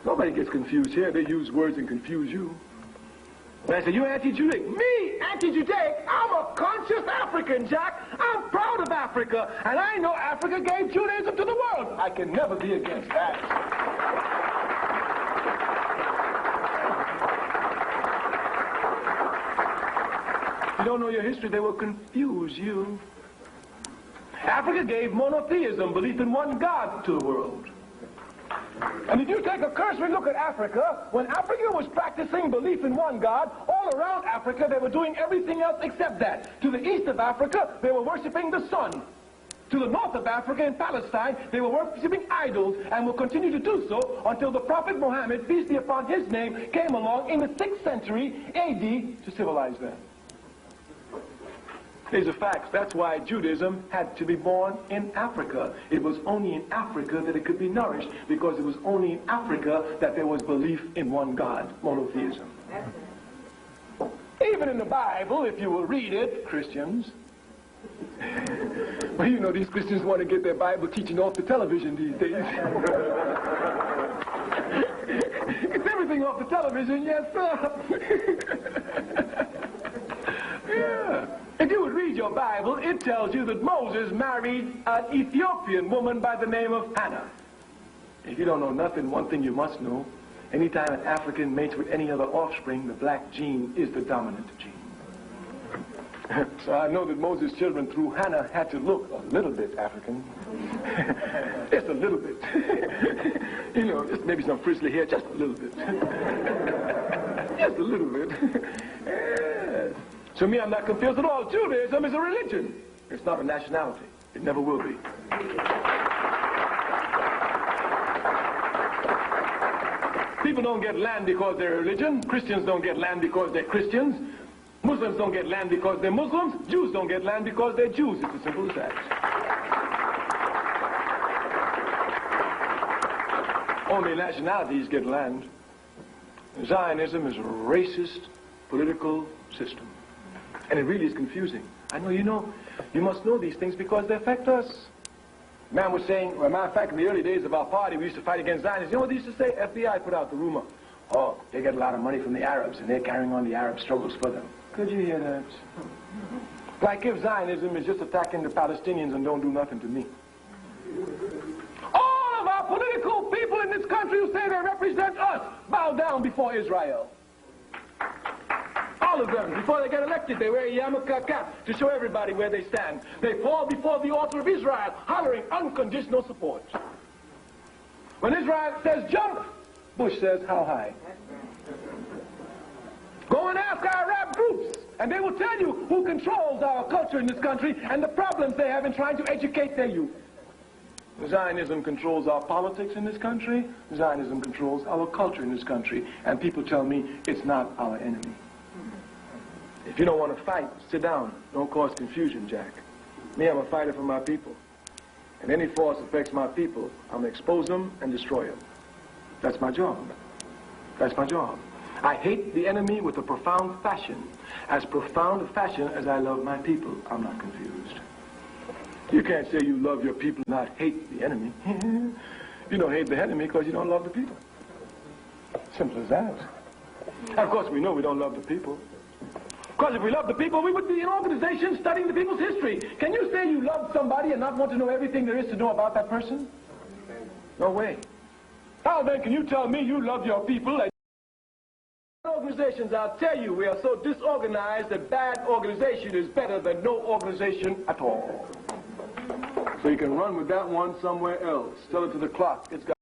Nobody gets confused here. They use words and confuse you. And I say, you anti-Judaic? Me, anti-Judaic? I'm a conscious African, Jack. I'm proud of Africa. And I know Africa gave Judaism to the world. I can never be against that. If you don't know your history, they will confuse you. Africa gave monotheism, belief in one God, to the world. And if you take a cursory look at Africa, when Africa was practicing belief in one God, all around Africa they were doing everything else except that. To the east of Africa, they were worshiping the sun. To the north of Africa, in Palestine, they were worshiping idols and will continue to do so until the Prophet Muhammad, peace be upon his name, came along in the 6th century AD to civilize them. These are facts. That's why Judaism had to be born in Africa. It was only in Africa that it could be nourished, because it was only in Africa that there was belief in one God, monotheism. Even in the Bible, if you will read it, Christians, well, you know, these Christians want to get their Bible teaching off the television these days. It's everything off the television, yes, sir. Yeah. If you would read your Bible, it tells you that Moses married an Ethiopian woman by the name of Hannah. If you don't know nothing, one thing you must know: anytime an African mates with any other offspring, the black gene is the dominant gene. So I know that Moses' children through Hannah had to look a little bit African. Just a little bit. You know, just maybe some frizzly hair, just a little bit. Just a little bit. Yes. So me, I'm not confused at all. Judaism is a religion. It's not a nationality. It never will be. People don't get land because they're religion. Christians don't get land because they're Christians. Muslims don't get land because they're Muslims. Jews don't get land because they're Jews. It's as simple as that. Only nationalities get land. Zionism is a racist political system. And it really is confusing. I know you know. You must know these things because they affect us. Man was saying, well, matter of fact, in the early days of our party, we used to fight against Zionists. You know what they used to say? FBI put out the rumor. Oh, they get a lot of money from the Arabs, and they're carrying on the Arab struggles for them. Could you hear that? Like if Zionism is just attacking the Palestinians and don't do nothing to me. All of our political people in this country who say they represent us bow down before Israel. All of them, before they get elected, they wear a yarmulke cap to show everybody where they stand. They fall before the altar of Israel, hollering unconditional support. When Israel says jump, Bush says how high. Go and ask our Arab groups, and they will tell you who controls our culture in this country and the problems they have in trying to educate their youth. Zionism controls our politics in this country. Zionism controls our culture in this country. And people tell me it's not our enemy. If you don't want to fight, sit down. Don't cause confusion, Jack. Me, I'm a fighter for my people. And any force affects my people, I'm going to expose them and destroy them. That's my job. That's my job. I hate the enemy with a profound fashion. As profound a fashion as I love my people. I'm not confused. You can't say you love your people and not hate the enemy. You don't hate the enemy because you don't love the people. Simple as that. And of course, we know we don't love the people. Because if we love the people, we would be an organization studying the people's history. Can you say you love somebody and not want to know everything there is to know about that person? No way. How then can you tell me you love your people? And organizations, I'll tell you, we are so disorganized that bad organization is better than no organization at all. So you can run with that one somewhere else. Tell it to the clock. It's got